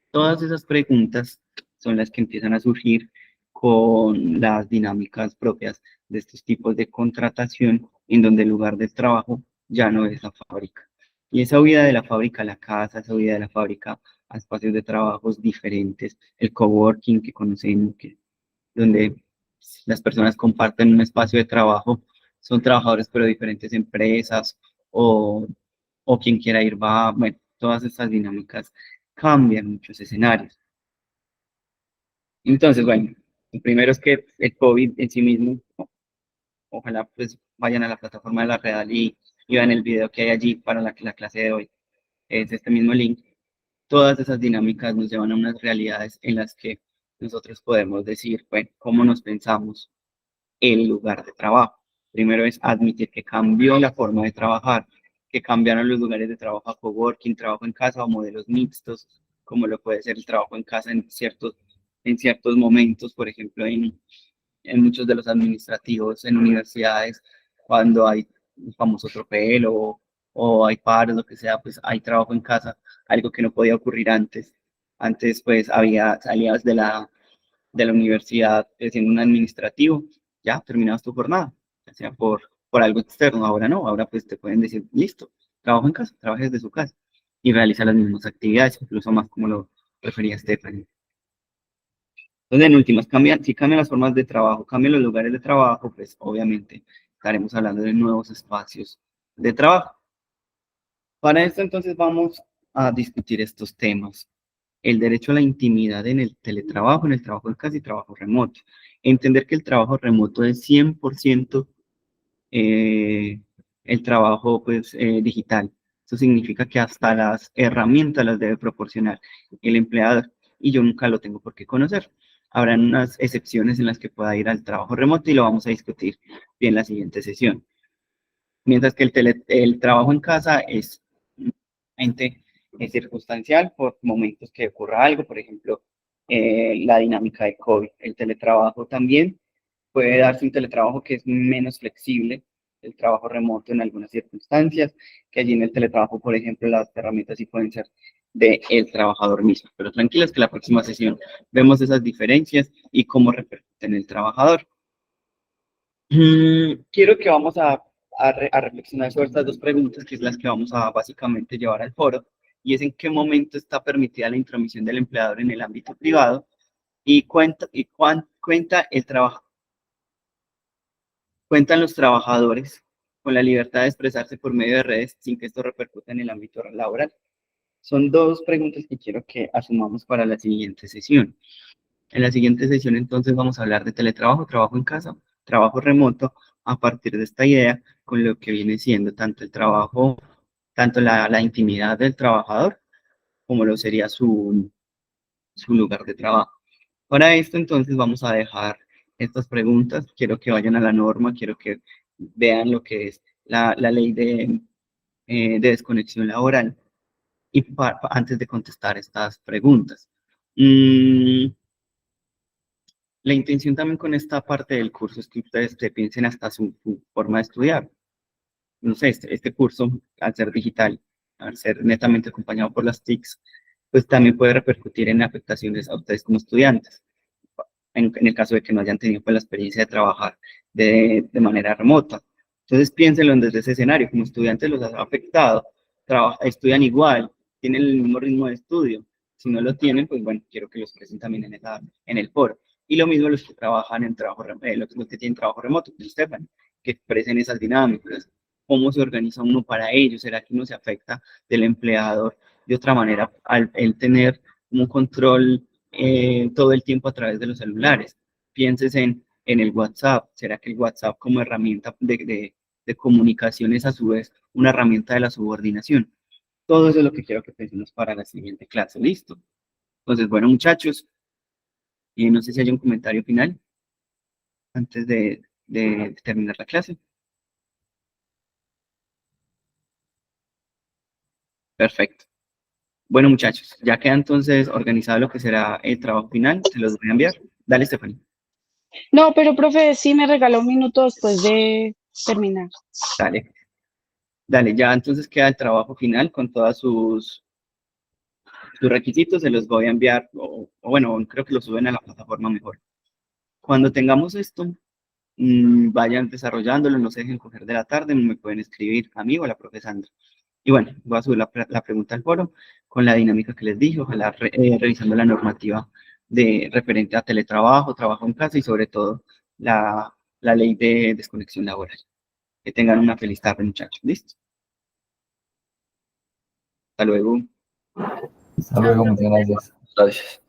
Todas esas preguntas son las que empiezan a surgir con las dinámicas propias de estos tipos de contratación, en donde el lugar del trabajo ya no es la fábrica. Y esa huida de la fábrica a la casa, esa huida de la fábrica a espacios de trabajos diferentes, el coworking que conocen, donde las personas comparten un espacio de trabajo, son trabajadores pero de diferentes empresas, o quien quiera ir va, bueno, todas estas dinámicas cambian muchos escenarios. Entonces, bueno, lo primero es que el COVID en sí mismo, ojalá pues vayan a la plataforma de la Redal y vean el video que hay allí para la clase de hoy, es este mismo link. Todas esas dinámicas nos llevan a unas realidades en las que nosotros podemos decir, bueno, cómo nos pensamos el lugar de trabajo. Primero es admitir que cambió la forma de trabajar, que cambiaron los lugares de trabajo a coworking, trabajo en casa o modelos mixtos, como lo puede ser el trabajo en casa en ciertos momentos, por ejemplo, en muchos de los administrativos, en universidades, cuando hay un famoso tropel o hay paros, lo que sea, pues hay trabajo en casa, algo que no podía ocurrir antes. Antes, pues, salías de la universidad siendo un administrativo, ya terminabas tu jornada, ya sea por algo externo, ahora no, ahora pues te pueden decir, listo, trabajo en casa, trabajes desde su casa y realiza las mismas actividades, incluso más como lo refería Stephanie. Entonces, en últimas, si cambian las formas de trabajo, cambian los lugares de trabajo, pues obviamente estaremos hablando de nuevos espacios de trabajo. Para esto entonces vamos a discutir estos temas. El derecho a la intimidad en el teletrabajo, en el trabajo en casa y trabajo remoto. Entender que el trabajo remoto es 100% el trabajo pues, digital. Eso significa que hasta las herramientas las debe proporcionar el empleador y yo nunca lo tengo por qué conocer. Habrán unas excepciones en las que pueda ir al trabajo remoto y lo vamos a discutir en la siguiente sesión. Mientras que el trabajo en casa es circunstancial por momentos que ocurra algo, por ejemplo, la dinámica de COVID. El teletrabajo también puede darse un teletrabajo que es menos flexible, el trabajo remoto en algunas circunstancias, que allí en el teletrabajo, por ejemplo, las herramientas sí pueden ser del trabajador mismo. Pero tranquilos que la próxima sesión vemos esas diferencias y cómo repercuten en el trabajador. Quiero que vamos a reflexionar sobre estas dos preguntas, que es las que vamos a básicamente llevar al foro, y es en qué momento está permitida la intromisión del empleador en el ámbito privado y cuentan los trabajadores con la libertad de expresarse por medio de redes sin que esto repercuta en el ámbito laboral. Son dos preguntas que quiero que asumamos para la siguiente sesión. En la siguiente sesión entonces vamos a hablar de teletrabajo, trabajo en casa, trabajo remoto a partir de esta idea con lo que viene siendo tanto el trabajo, tanto la intimidad del trabajador como lo sería su lugar de trabajo. Para esto, entonces, vamos a dejar estas preguntas. Quiero que vayan a la norma, quiero que vean lo que es la ley de desconexión laboral y antes de contestar estas preguntas. La intención también con esta parte del curso es que ustedes piensen hasta su forma de estudiar. No sé, este curso, al ser digital, al ser netamente acompañado por las TICs, pues también puede repercutir en afectaciones a ustedes como estudiantes, en el caso de que no hayan tenido pues, la experiencia de trabajar de manera remota. Entonces piénsenlo desde ese escenario, como estudiantes los ha afectado, estudian igual, tienen el mismo ritmo de estudio. Si no lo tienen, pues bueno, quiero que los presenten también en el foro. Y lo mismo los que trabajan en trabajo los que tienen trabajo remoto, que sepan, que expresen esas dinámicas, cómo se organiza uno para ello, será que uno se afecta del empleador de otra manera al el tener un control todo el tiempo a través de los celulares. Pienses en el WhatsApp, será que el WhatsApp como herramienta de comunicación es a su vez una herramienta de la subordinación. Todo eso es lo que quiero que pensemos para la siguiente clase, ¿listo? Entonces, bueno, muchachos, no sé si hay un comentario final antes de terminar la clase. Perfecto. Bueno, muchachos, ya queda entonces organizado lo que será el trabajo final, se los voy a enviar. Dale, Stephanie. No, pero profe, sí me regaló un minuto después de terminar. Dale. Dale, ya entonces queda el trabajo final con todos sus requisitos, se los voy a enviar, o bueno, creo que lo suben a la plataforma mejor. Cuando tengamos esto, vayan desarrollándolo, no se dejen coger de la tarde, me pueden escribir a mí o a la profe Sandra. Y bueno, voy a subir la pregunta al foro con la dinámica que les dije, ojalá revisando la normativa referente a teletrabajo, trabajo en casa y sobre todo la ley de desconexión laboral. Que tengan una feliz tarde, muchachos. ¿Listo? Hasta luego. Hasta luego, muchas gracias. Gracias.